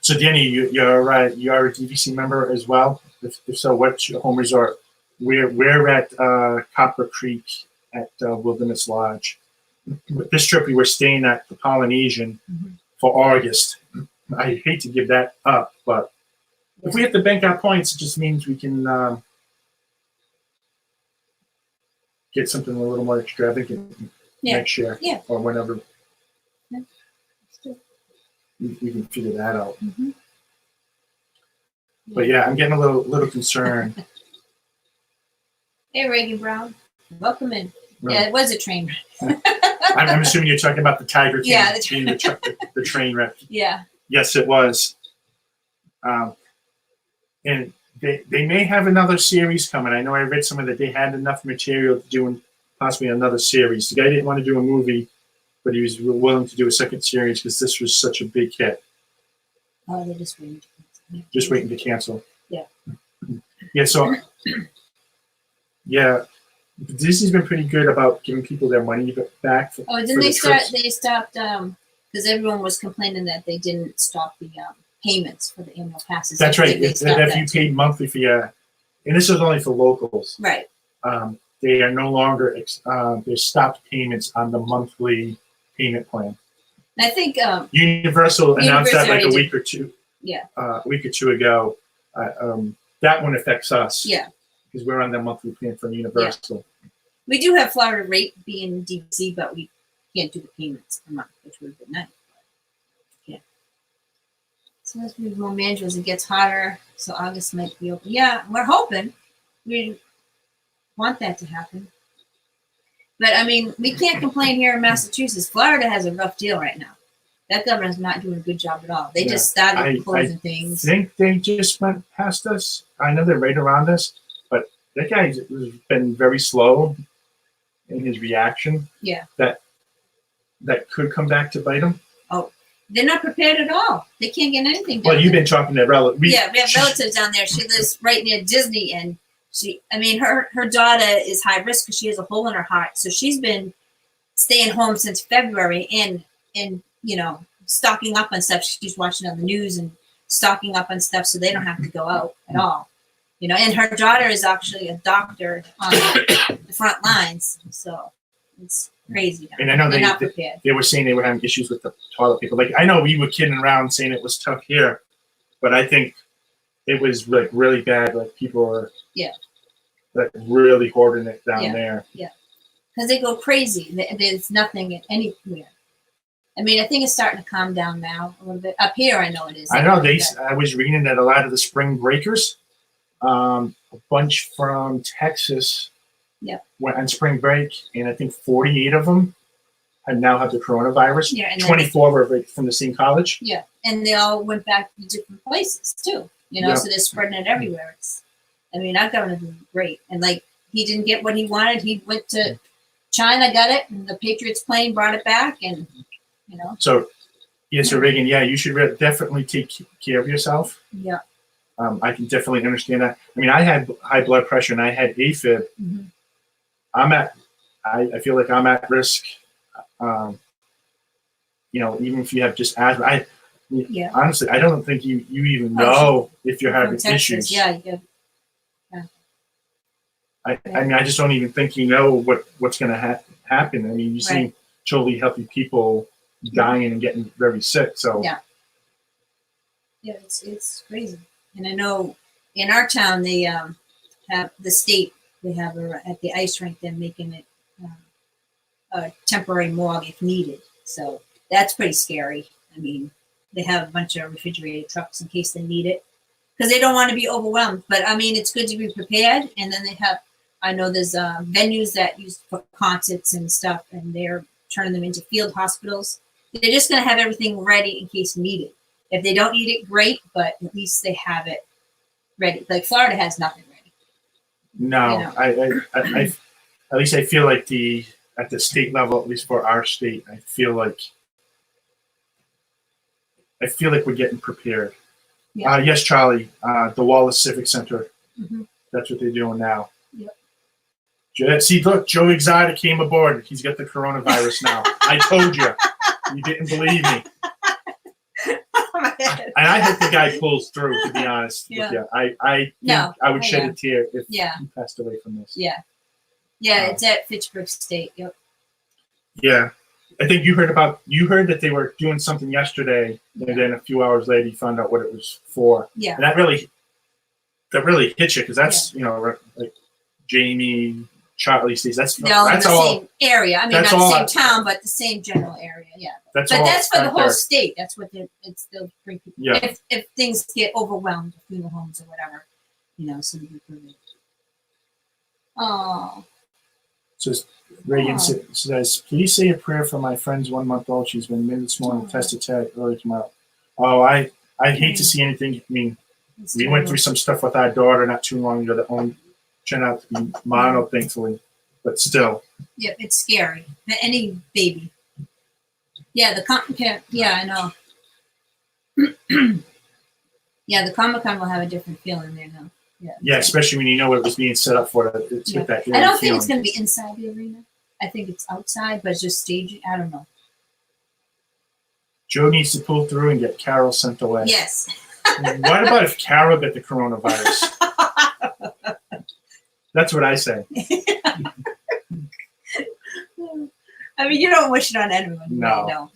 So Danny, you're a DVC member as well. If so, what's your home resort? We're at Copper Creek at Wilderness Lodge. With this trip, we were staying at the Polynesian for August. I hate to give that up, but if we have to bank our points, it just means we can get something a little more extravagant next year or whenever. Yeah. We can figure that out. But yeah, I'm getting a little concerned. Hey, Reagan Brown, welcome in. Right. Yeah, it was a train wreck. I'm assuming you're talking about the Tiger King Yeah, being the train wreck. Yeah. Yes, it was. And they may have another series coming. I know I read somewhere that they had enough material to do possibly another series. The guy didn't want to do a movie, but he was willing to do a second series because this was such a big hit. Oh, they're just waiting. Just waiting to cancel. Yeah. Yeah, so, yeah, Disney's been pretty good about giving people their money back. Oh, didn't they start? They stopped because everyone was complaining that they didn't stop the payments for the annual passes. That's right. If you paid monthly for your, and this is only for locals. Right. They are no longer they stopped payments on the monthly payment plan. And I think Universal announced that like a week or two. Yeah. A week or two ago. That one affects us. Yeah. Because we're on the monthly plan from Universal. Yeah. We do have Florida rate being DVC, but we can't do the payments per month, which would be nice. Yeah. So let's be more manageable as it gets hotter. So August might be open. Yeah, we're hoping. We want that to happen. But I mean, we can't complain here in Massachusetts. Florida has a rough deal right now. That governor's not doing a good job at all. They just started closing things. I think they just went past us. I know they're right around us, but that guy's been very slow in his reaction. Yeah. That could come back to bite him. Oh, they're not prepared at all. They can't get anything done. Well, you've been talking to relatives. Yeah, we have relatives down there. She lives right near Disney, and her daughter is high risk because she has a hole in her heart. So she's been staying home since February and stocking up on stuff. She's watching on the news and stocking up on stuff so they don't have to go out at all. You know, and her daughter is actually a doctor on the front lines, so it's crazy. And I know they're not prepared. they were saying they were having issues with the toilet paper. Like, I know we were kidding around saying it was tough here, but I think it was like really bad. Like, people were like really hoarding it down there. Yeah, because they go crazy. There's nothing anywhere. I mean, I think it's starting to calm down now a little bit. Up here, I know it is. I know I was reading that a lot of the spring breakers, a bunch from Texas, went on spring break, and I think 48 of them now have the coronavirus. Yeah, and 24 were from the same college. Yeah, and they all went back to different places too. You know, so they're spreading it everywhere. I mean, our governor did great, and like he didn't get what he wanted. He went to China, got it, and the Patriots plane brought it back, and you know. So, so Reagan, you should definitely take care of yourself. Yeah. I can definitely understand that. I mean, I had high blood pressure and I had AFib. Mm-hmm. I feel like I'm at risk. You know, even if you have just asthma, honestly, I don't think you even know if you're having issues. Yeah. I mean, I just don't even think you know what's going to happen. I mean, you see totally healthy people dying and getting very sick. So it's crazy. And I know in our town they have the state. They have at the ice rink. They're making it a temporary morgue if needed. So that's pretty scary. I mean, they have a bunch of refrigerated trucks in case they need it because they don't want to be overwhelmed. But I mean, it's good to be prepared. And then they have. I know there's venues that use for concerts and stuff, and they're turning them into field hospitals. They're just going to have everything ready in case needed. If they don't need it, great, but at least they have it ready. Like Florida has nothing ready. No, you know? I at least I feel like at the state level, at least for our state, I feel like we're getting prepared. Yeah. Yes, Charlie, the Wallace Civic Center. Mm-hmm. That's what they're doing now. Yep. See, look, Joe Exotic came aboard. He's got the coronavirus now. I told you. You didn't believe me. And I hope the guy pulls through, to be honest with you. I would shed a tear if he passed away from this. Yeah. Yeah, it's at Fitchburg State. Yep. Yeah. I think you heard that they were doing something yesterday, and then a few hours later you found out what it was for. Yeah. And that really hit you, because that's, you know, like Jamie, Charlie, Stacy, that's all the same area. I mean, not the same town, but the same general area. Yeah. That's for the whole state. That's what it's still bring people. Yeah. If things get overwhelmed with funeral homes or whatever, you know, so you can. Oh. So Reagan says, please say a prayer for my friend's 1-month-old. She's been admitted this morning, tested early tomorrow. Oh, I hate to see anything. I mean, we went through some stuff with our daughter not too long ago that only turned out to be mono, thankfully, but still. Yep, it's scary. Any baby. Yeah, I know. Yeah, the Comic-Con will have a different feeling there now. Yeah, especially when you know what it was being set up for. It's with that. I don't think it's going to be inside the arena. I think it's outside, but it's just staging. I don't know. Joe needs to pull through and get Carole sent away. Yes. What about if Carole got the coronavirus? That's what I say. I mean, you don't wish it on anyone. No.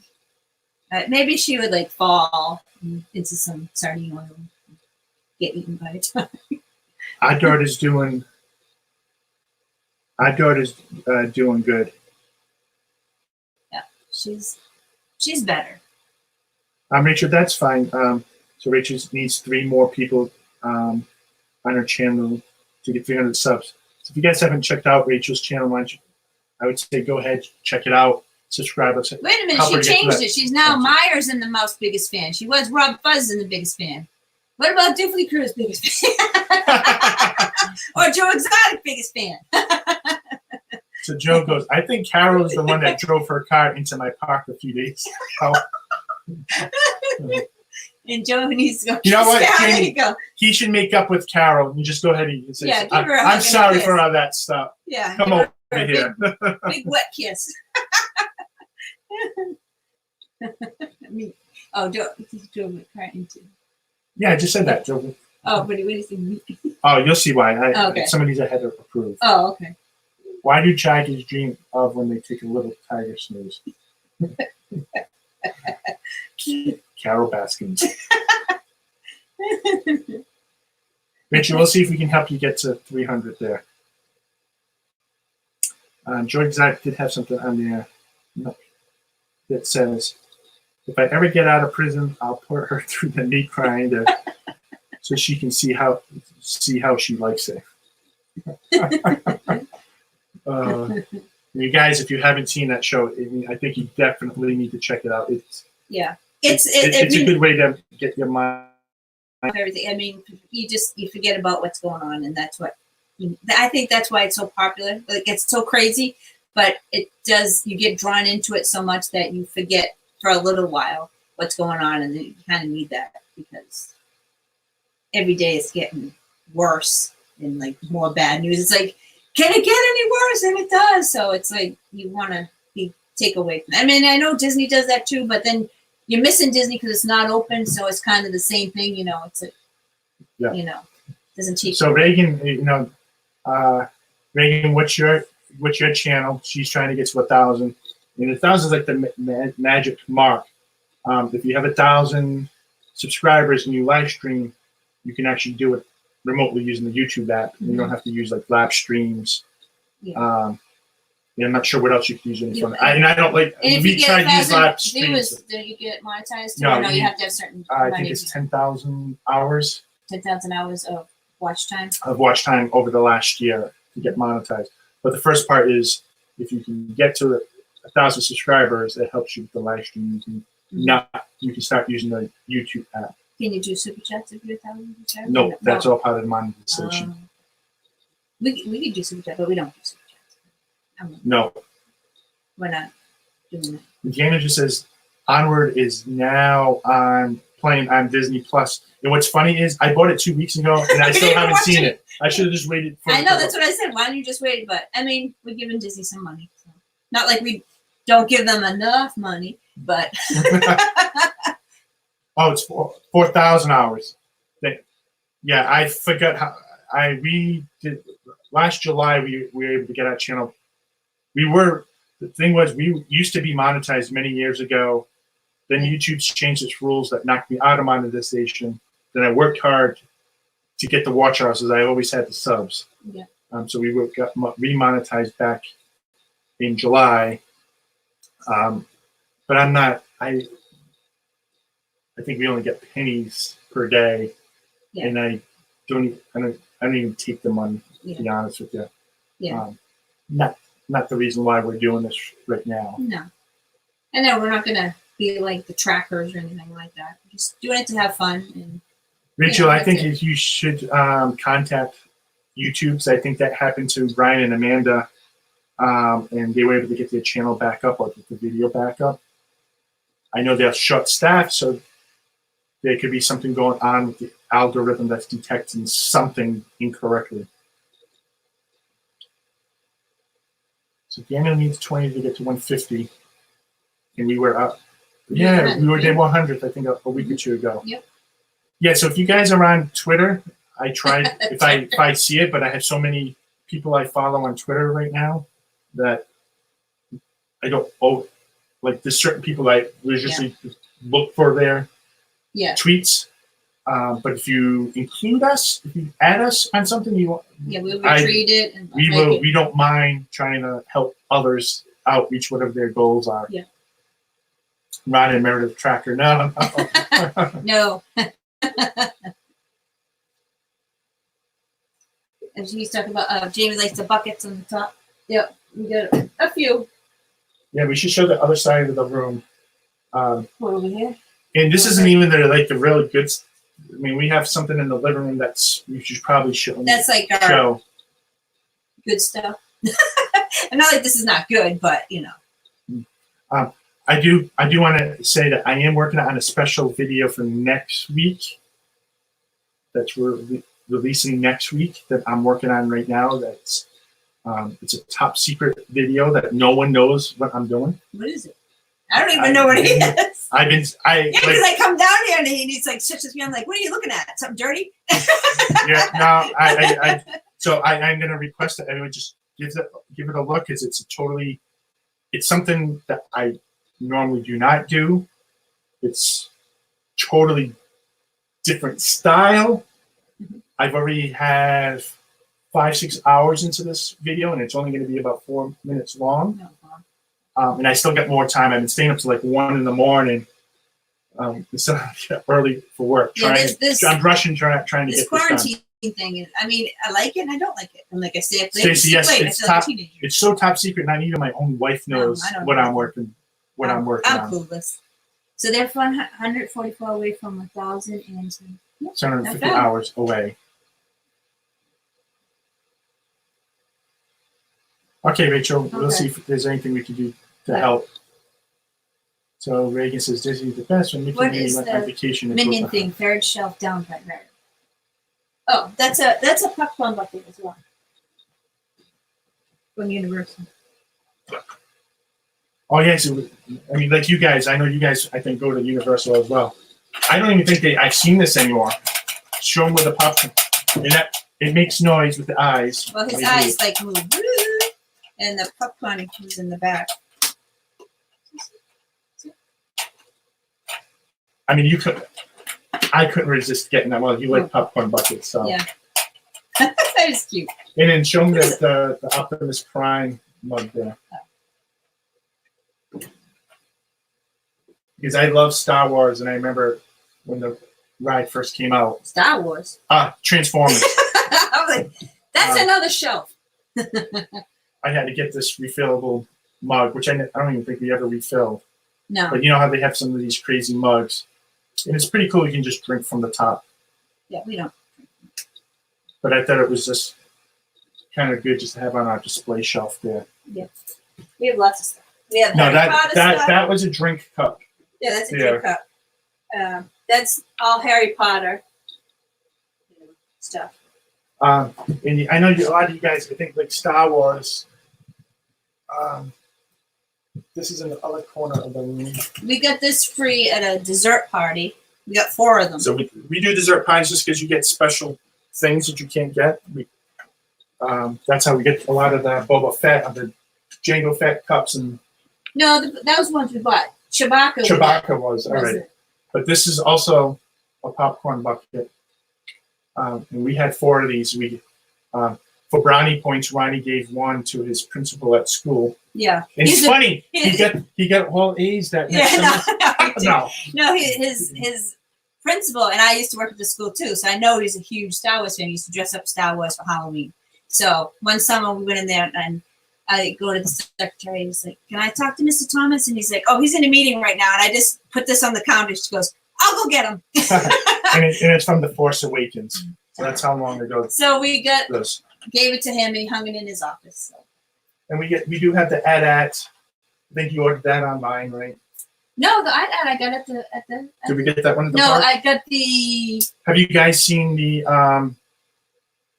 Maybe she would like fall into some sardine oil and get eaten by a time. Our daughter's doing good. Yeah, she's better. Rachel, that's fine. So Rachel needs 3 more people on her channel to get 300 subs. So if you guys haven't checked out Rachel's channel, I would say go ahead, check it out, subscribe. Wait a minute, she changed it. She's now Myers and the Mouse biggest fan. She was Rob Fuzz and the biggest fan. What about TheDuphilyCrew's biggest fan? Or Joe Exotic biggest fan? So Joe goes, I think Carole is the one that drove her car into my park a few days ago. And Joe needs to go. You know what, Jamie? He should make up with Carole. You just go ahead and say, give her a hug. I'm sorry for all that stuff. Yeah. Come over here. Big wet kiss. Joe drove my car into. Yeah, I just said that, Joe. Oh, what do you see? Oh, you'll see why. Okay. Some of these I had to approve. Oh, okay. Why do tigers dream of when they take a little tiger snooze? Carole Baskins. Rachel, we'll see if we can help you get to 300 there. George Zach did have something on there that says, if I ever get out of prison, I'll put her through the meat grinder so she can see how she likes it. You guys, if you haven't seen that show, I think you definitely need to check it out. It's a good way to get your mind. Everything. I mean, you forget about what's going on, and that's what I think. That's why it's so popular. Like, it's so crazy, but it does. You get drawn into it so much that you forget for a little while what's going on, and you kind of need that because every day it's getting worse and like more bad news. It's like, can it get any worse? And it does. So it's like you want to take away from that. I mean, I know Disney does that too, but then you're missing Disney because it's not open. So it's kind of the same thing, you know. It's like, doesn't teach. So Reagan, Reagan, what's your channel? She's trying to get to 1,000. And 1,000 is like the magic mark. If you have 1,000 subscribers and you live stream, you can actually do it remotely using the YouTube app. You don't have to use like live streams. Yeah. I'm not sure what else you can use on the phone. I don't like. We tried to use live streams. Do you get monetized? No, you have to have certain. I think it's 10,000 hours. 10,000 hours of watch time. Of watch time over the last year to get monetized. But the first part is if you can get to 1,000 subscribers, it helps you with the live stream. You can start using the YouTube app. Can you do super chats if you're 1,000 subscribers? No, that's all part of the monetization. We could do super chats, but we don't do super chats. No. We're not doing that. Jana just says Onward is now playing on Disney Plus. And what's funny is I bought it 2 weeks ago and I still haven't seen it. I should have just waited for I know, that's what I said. Why don't you just wait? But I mean, we're giving Disney some money. So. Not like we don't give them enough money, but oh, it's 4,000 hours. Yeah, I forgot how we did last July. We were able to get our channel. The thing was, we used to be monetized many years ago. Then YouTube's changed its rules that knocked me out of monetization. Then I worked hard to get the watch hours, as I always had the subs. Yeah. So we got remonetized back in July. But I'm not. I think we only get pennies per day, and I don't even take the money. To be honest with you. Yeah. Not the reason why we're doing this right now. No. And then we're not going to be like the trackers or anything like that. We're just doing it to have fun. And Rachel, I think you should contact YouTube. I think that happened to Ryan and Amanda, and they were able to get their channel back up or get the video back up. I know they're short staffed, so there could be something going on with the algorithm that's detecting something incorrectly. So Daniel needs 20 to get to 150, and we were up. Yeah, we were at 100th, I think, a week or two ago. Yep. Yeah, so if you guys are on Twitter, I try if I see it, but I have so many people I follow on Twitter right now that I don't. Oh, like there's certain people I usually look for their tweets. But if you include us, if you add us on something, we'll retweet it. And we don't mind trying to help others out, reach whatever their goals are. Yeah. Ron and Meredith tracker. No. No. And she's talking about Jamie likes the buckets on the top. Yep, we got a few. Yeah, we should show the other side of the room. What over here? And this isn't even the really good. I mean, we have something in the living room we should probably show. That's like our good stuff. And not like this is not good, but you know. I do want to say that I am working on a special video for next week. That's releasing next week that I'm working on right now. That's it's a top secret video that no one knows what I'm doing. What is it? I don't even know what he is. Yeah, because I come down here and he's like, touches me. I'm like, what are you looking at? Something dirty? Yeah, no, so I'm gonna request that everyone just give it a look, because it's something that I normally do not do. It's totally different style. I've already have 5-6 hours into this video, and it's only going to be about 4 minutes long. And I still got more time. I've been staying up to like 1 in the morning. So early for work. I'm rushing, trying to get this quarantine thing. I mean, I like it and I don't like it. And like I say, Stacey, yes, it's so top secret, and not even my own wife knows what I'm working. I'm clueless. So they're 144 away from 1,000 and 750 hours away. Okay, Rachel, we'll see if there's anything we can do to help. So Reagan says Disney is the best when what is the vacation minion thing? Third shelf down by Meredith. Oh, that's a popcorn bucket as well. From Universal. Oh yes, I mean, like you guys, I know you guys, I think, go to Universal as well. I don't even think I've seen this anymore. Show them with the popcorn, and it makes noise with the eyes. Well, his eyes like move, and the popcorn was in the back. I mean, I couldn't resist getting that. Well, you like popcorn buckets, so yeah, that is cute. And then show them the Optimus Prime mug there. Because I love Star Wars, and I remember when the ride first came out. Star Wars? Transformers. I was like, that's another shelf. I had to get this refillable mug, which I don't even think we ever refilled. No. But you know how they have some of these crazy mugs. And it's pretty cool. You can just drink from the top. Yeah, we don't. But I thought it was just kind of good just to have on our display shelf there. Yeah. We have lots of stuff. We have that was a drink cup. Yeah, that's a drink cup. That's all Harry Potter stuff. And I know a lot of you guys, I think, like Star Wars. This is in the other corner of the room. We got this free at a dessert party. We got 4 of them. So we do dessert pies just because you get special things that you can't get. That's how we get a lot of the Boba Fett, the Jango Fett cups. And no, those ones we bought. Chewbacca was, all right. But this is also a popcorn bucket. And we had 4 of these. For brownie points, Ronnie gave 1 to his principal at school. Yeah, and it's funny. He got all A's that next summer. No, his principal, and I used to work at the school too, so I know he's a huge Star Wars fan. He used to dress up Star Wars for Halloween. So one summer we went in there, and I go to the secretary. He's like, "Can I talk to Mr. Thomas?" And he's like, "Oh, he's in a meeting right now." And I just put this on the counter. She goes, "I'll go get him." and it's from The Force Awakens. So that's how long ago. So we gave it to him, and he hung it in his office. So. And we do have the AT-AT. I think you ordered that online, right? No, the AT-AT I got at the. Did we get that one at the park? No, I got the. Have you guys seen the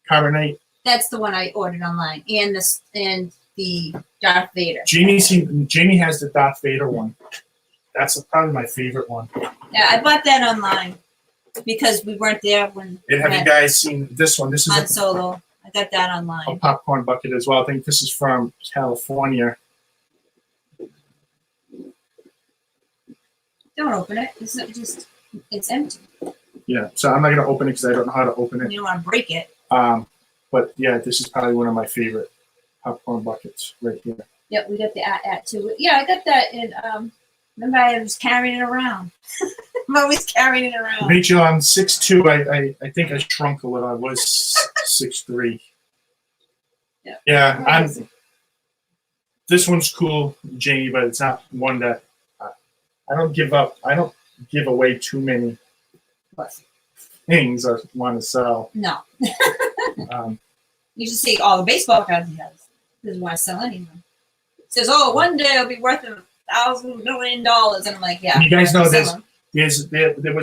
Carbonite? That's the one I ordered online, and the Darth Vader. Jamie has the Darth Vader one. That's probably my favorite one. Yeah, I bought that online because we weren't there when. And have you guys seen this one? This is Han Solo. I got that online. A popcorn bucket as well. I think this is from California. Don't open it. It's empty. Yeah, so I'm not gonna open it because I don't know how to open it. You don't want to break it. But yeah, this is probably one of my favorite popcorn buckets right here. Yep, we got the AT-AT too. Yeah, I got that in. Remember, I was carrying it around. I'm always carrying it around. Rachel, I'm 6'2". I think I shrunk a little. I was 6'3". Yeah, this one's cool, Jamie, but it's not one that I don't give up. I don't give away too many things I want to sell. No. You should see all the baseball cards he has. He doesn't want to sell any of them. He says, "Oh, one day it'll be worth $1,000 million," and I'm like, "Yeah." And you guys know there was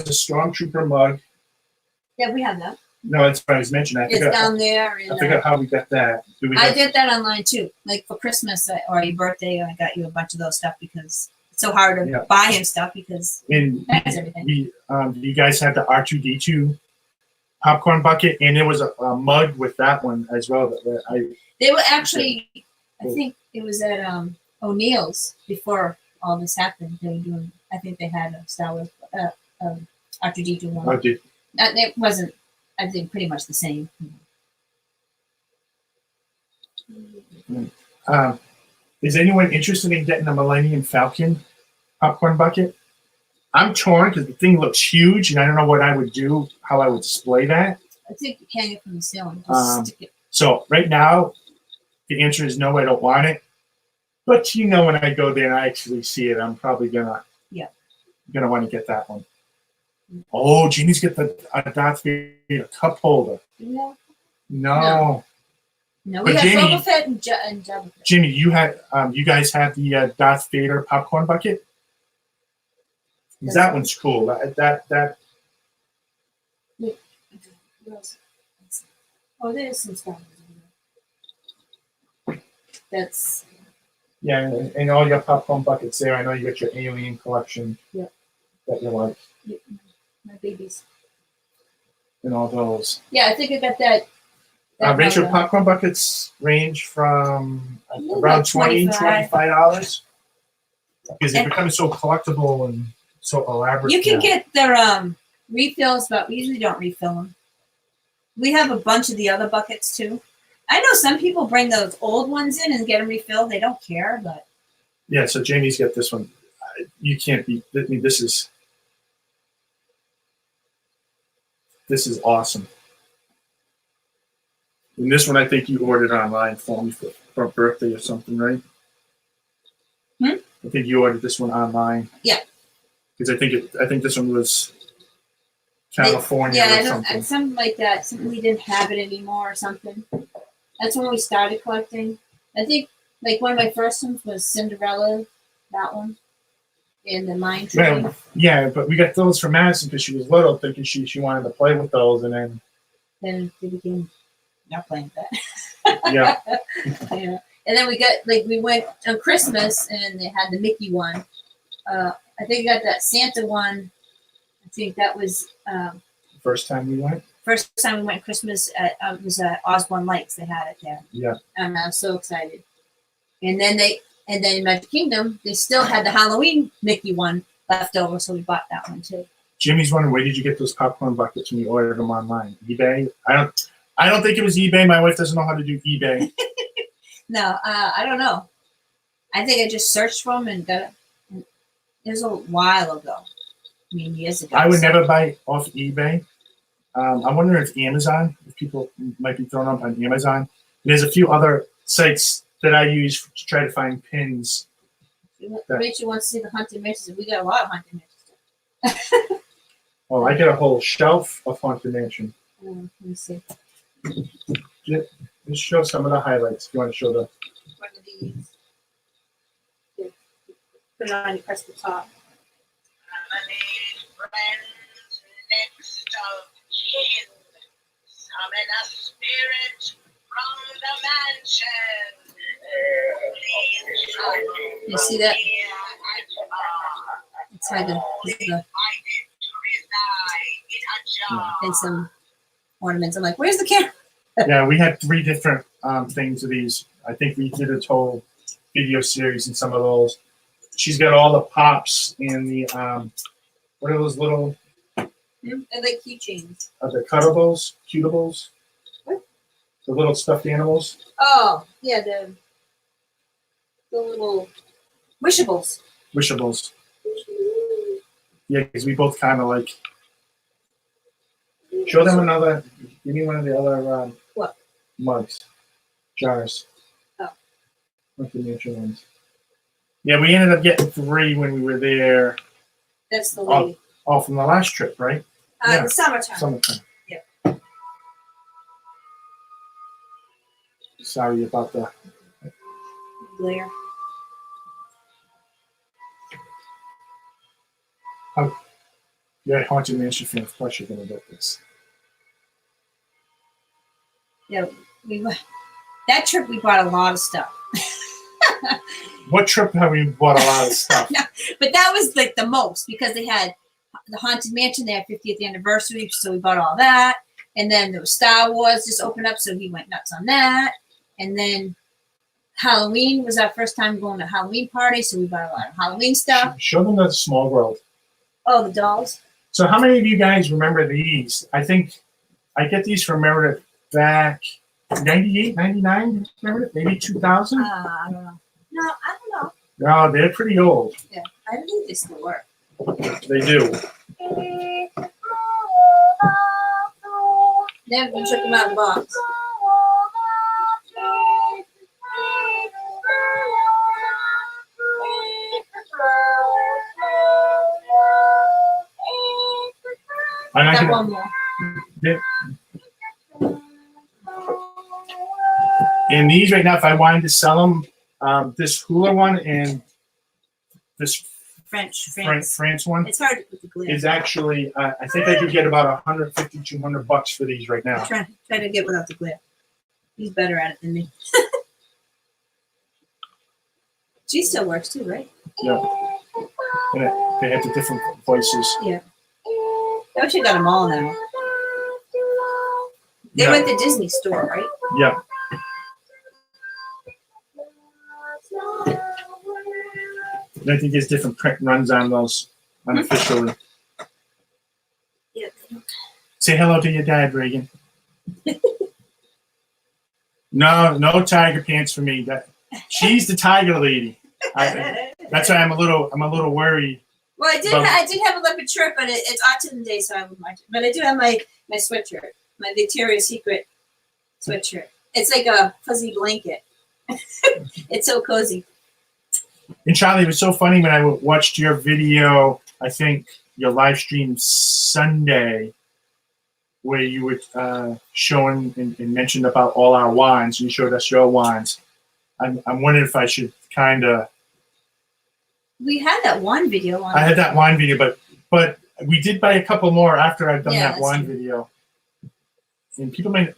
a Stormtrooper mug. Yeah, we have that. No, that's what I was mentioning. It's down there. I forgot how we got that. I did that online too. Like for Christmas or your birthday, I got you a bunch of those stuff because so hard to Yeah. buy him stuff because And that's everything. you guys had the R2D2 popcorn bucket, and there was a mug with that one as well. They were actually, I think it was at O'Neill's before all this happened. They were doing, I think they had a Star Wars R2D2 one. It wasn't, I think, pretty much the same. Is anyone interested in getting a Millennium Falcon popcorn bucket? I'm torn because the thing looks huge, and I don't know what I would do, how I would display that. I think you hang it from the ceiling. Just stick it. So right now, the answer is no, I don't want it. But you know, when I go there and I actually see it, I'm probably gonna want to get that one. Oh, Jeannie's get the Darth Vader cup holder. Yeah. No, we but got Jamie- Boba Fett and Jabba Fett. Jimmy, you guys had the Darth Vader popcorn bucket. That one's cool. That. Oh, there's some stuff. That's Yeah, and all your popcorn buckets there. I know you got your Alien collection. Yeah. That you like. my babies. And all those. Yeah, I think I got that. Rachel, popcorn buckets range from around $20, $25. Because they're becoming so collectible and so elaborate. You can now. get their refills, but we usually don't refill them. We have a bunch of the other buckets too. I know some people bring those old ones in and get them refilled. They don't care, but yeah. So Jamie's got this one. You can't beat. I mean, this is awesome. And this one, I think you ordered online for me for a birthday or something, right? I think you ordered this one online. Yeah. Because I think this one was California or something. Something like that. Something we didn't have it anymore or something. That's when we started collecting. I think like one of my first ones was Cinderella, that one, and the Mine Train. Yeah, but we got those from Madison because she was little, thinking she wanted to play with those, and then they became not playing with that. Yeah. Yeah. And then we went on Christmas and they had the Mickey one. I think I got that Santa one. I think that was first time we went. First time we went Christmas it was at Osborne Lakes. They had it there. Yeah. And I was so excited. And then in Magic Kingdom, they still had the Halloween Mickey one left over, so we bought that one too. Jimmy's wondering, where did you get those popcorn buckets when you ordered them online? eBay? I don't think it was eBay. My wife doesn't know how to do eBay. No, I don't know. I think I just searched for them and got it. It was a while ago. I mean, years ago. I would never buy off eBay. I wonder if Amazon, if people might be thrown up on Amazon. And there's a few other sites that I use to try to find pins. Rachel wants to see the Haunted Mansions. We got a lot of Haunted Mansions. Oh, I get a whole shelf of Haunted Mansion. Let me see. Just show some of the highlights if you want to show the. One of these. Yeah. Put it on, you press the top. Next of kin, summon a spirit from the mansion. You see that? It's had the and some ornaments. I'm like, where's the camera? Yeah, we had 3 different things of these. I think we did a total video series in some of those. She's got all the pops and the what are those little? They're like keychains. The cutables? What? The little stuffed animals. Oh, yeah, the little wishables. Wishables. Yeah, because we both kind of like. Show them another. Give me one of the other what? Mugs, jars. Oh. Like the nature ones. Yeah, we ended up getting 3 when we were there. That's the lady. All from the last trip, right? The summertime. Summertime. Yep. Sorry about the glare. Yeah, Haunted Mansion fan. Of course, you're gonna get this. Yeah, that trip we bought a lot of stuff. what trip have we bought a lot of stuff? No, but that was like the most because they had the Haunted Mansion. They had 50th anniversary, so we bought all that. And then there was Star Wars just opened up, so he went nuts on that. And then Halloween was our first time going to Halloween party, so we bought a lot of Halloween stuff. Show them the Small World. Oh, the dolls. So how many of you guys remember these? I think I get these from Meredith back 98, 99, Meredith? Maybe 2000? I don't know. No, I don't know. No, they're pretty old. Yeah, I believe they still work. They do. Yeah, you check them out in the box. And I Got can, one more. yeah. And these right now, if I wanted to sell them, this Hula one and this France. France one It's hard to put the glare. is actually, I think I could get about 150, 200 bucks for these right now. Try to get without the glare. He's better at it than me. She still works too, right? Yeah. And they have the different voices. Yeah. I wish I got them all now. They Yeah. went to Disney store, right? Yeah. And I think there's different print runs on those unofficially. Yeah. Say hello to your dad, Reagan. No tiger pants for me. She's the tiger lady. That's why I'm a little worried. Well, I did have a leopard shirt, but it's autumn day, so I would mind. But I do have my sweatshirt, my Victoria's Secret sweatshirt. It's like a fuzzy blanket. It's so cozy. And Charlie, it was so funny when I watched your video, I think your live stream Sunday, where you were showing and mentioned about all our wands. You showed us your wands. I'm wondering if I should kind of. We had that one video on. I had that wine video, but we did buy a couple more after I've done Yeah, that wine true. video. And people may,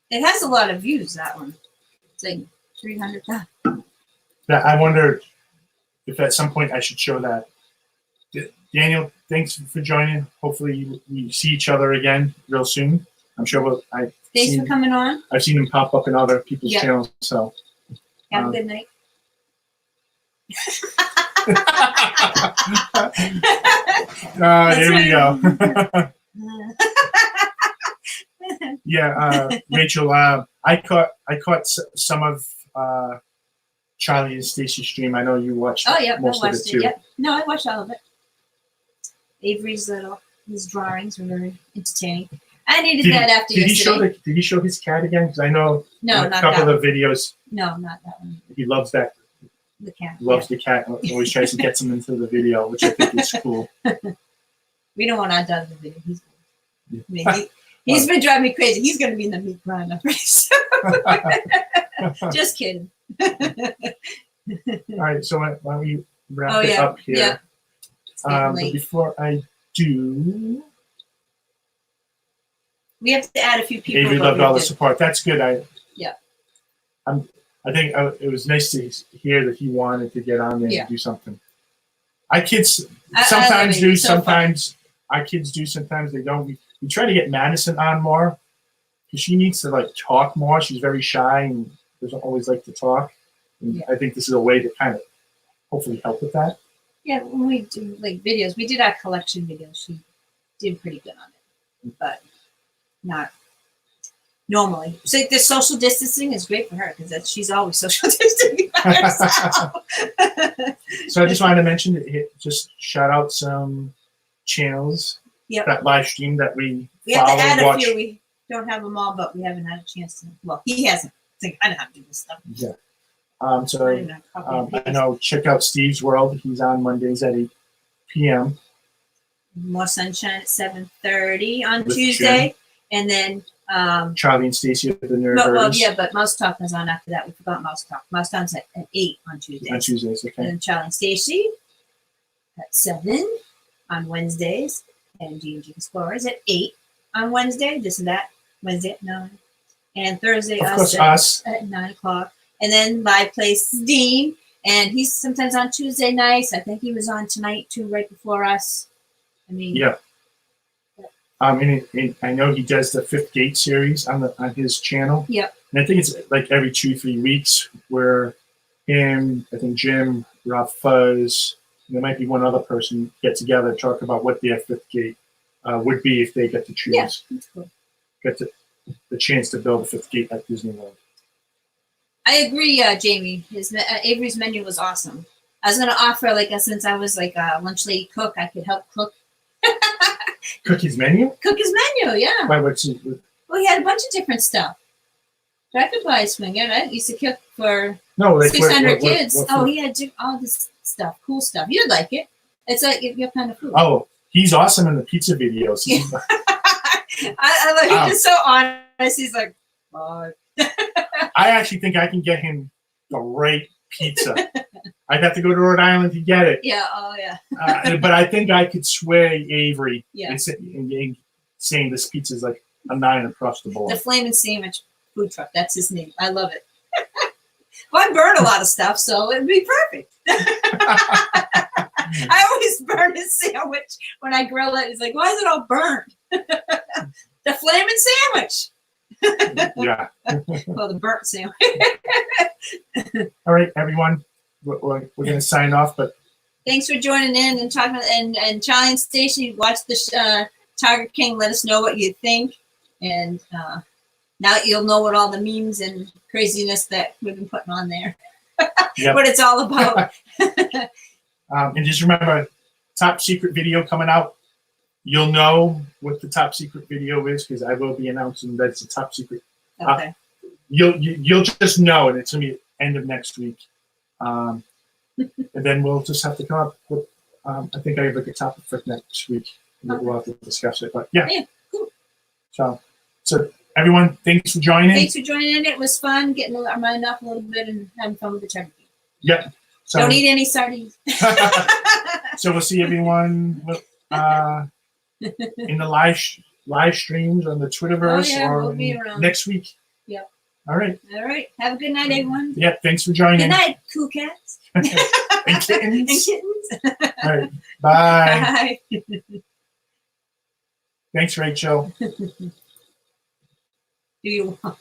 It has a lot of views, that one. It's like 300,000. that I wonder if at some point I should show that. Daniel, thanks for joining. Hopefully we see each other again real soon. I'm sure Thanks for coming on. I've seen them pop up in other people's Yeah. channels. So Have a good night. here we go. Yeah, Rachel. I caught some of Charlie and Stacy's stream. I know you watched Oh, yeah, most I of it watched too. it. Yep. No, I watched all of it. Avery's his drawings were very entertaining. I needed that after yesterday. Did he show his cat again? Because I know No, in a not couple that of the videos No, not that one. he loves that. The cat. Loves the cat. And always tries to get him into the video, which I think is cool. We don't want our dog in the video. Yeah. I mean, he's been driving me crazy. He's going to be in the meat grinder pretty soon. Just kidding. All right, so why don't we wrap Oh, it yeah, up here? yeah. It's getting But late. before I do, We have to add a few people. Avery but loved we all the did. support. That's good. Yeah. I think it was nice to hear that he wanted to get on there Yeah. and do something. Our kids I sometimes love it. do, It's so sometimes our kids do, sometimes they don't. We try to get Madison on more because she needs to talk more. She's very shy and doesn't always like to talk. And Yeah. I think this is a way to kind of hopefully help with that. Yeah, when we do videos, we did our collection videos. She did pretty good on it, but not normally. So the social distancing is great for her because she's always social distancing by herself. So I just wanted to mention, just shout out some channels Yep. that live stream that we We have follow to add and a watch. few. We don't have them all, but we haven't had a chance to. Well, he hasn't. I know how to do this stuff. Yeah. I So don't know, copy and I paste. know, check out Steve's World. He's on Mondays at 8 p.m. More sunshine at 7:30 on With Tuesday, and then Charlie and Stacy at the Nerd well, Herders yeah, but Mouse Talk is on after that. We forgot Mouse Talk. Mouse Talk's at 8 on Tuesdays. on Tuesdays. And Okay. then Charlie and Stacy at 7 on Wednesdays, and G&G Explorers at 8 on Wednesday. This and that. Wednesday at 9, and Thursday Of course, us. at 9 o'clock. And then my place is Dean, and he's sometimes on Tuesday nights. I think he was on tonight too, right before us. I mean, Yeah. And I know he does the Fifth Gate series on his channel. Yep. And I think it's like every 2-3 weeks where him, I think Jim, Rob Fuzz, there might be one other person get together and talk about what their Fifth Gate would be if they get to choose. yeah, that's cool. Get the chance to build a Fifth Gate at Disney World. I agree, Jamie. Avery's menu was awesome. I was going to offer, since I was like a lunch lady cook, I could help cook. Cook his menu? Cook his menu, yeah. Why, what's it? Well, he had a bunch of different stuff. Tractor Supply Swing, I used to cook for 600 kids. He had all this stuff, cool stuff. You'd like it. It's like your kind of food. Oh, he's awesome in the pizza videos. I love him. He's so honest. He's like, oh. I actually think I can get him the right pizza. I'd have to go to Rhode Island to get it. Yeah, oh yeah. But I think I could sway Avery Yeah. in saying this pizza is like a 9 across the board. The Flamin' Sandwich food truck. That's his name. I love it. Well, I burn a lot of stuff, so it'd be perfect. I always burn his sandwich when I grill it. It's like, why is it all burnt? The Flamin' Sandwich. Yeah. Well, the burnt sandwich. All right, everyone. We're going to sign off, but Thanks for joining in and talking. And Charlie and Stacy, watch the Tiger King. Let us know what you think. And now you'll know what all the memes and craziness that we've been putting on there. Yep. What it's all about. And just remember, top secret video coming out. You'll know what the top secret video is because I will be announcing that it's a top secret. Okay. You'll just know, and it's gonna be end of next week. And then we'll just have to come up with. I think I have like a topic for next week. Okay. We'll have to discuss it. But yeah. Cool. So everyone, thanks for joining. Thanks for joining in. It was fun getting our mind off a little bit and having fun with the turkey. Yeah. So, don't eat any sardines. So we'll see everyone in the live streams on the Twitterverse or next week. Yep. All right. All right. Have a good night, everyone. Yeah. Thanks for joining. Good night, cool cats. And kittens. And kittens. All right. Bye. Bye. Thanks, Rachel. Do you want?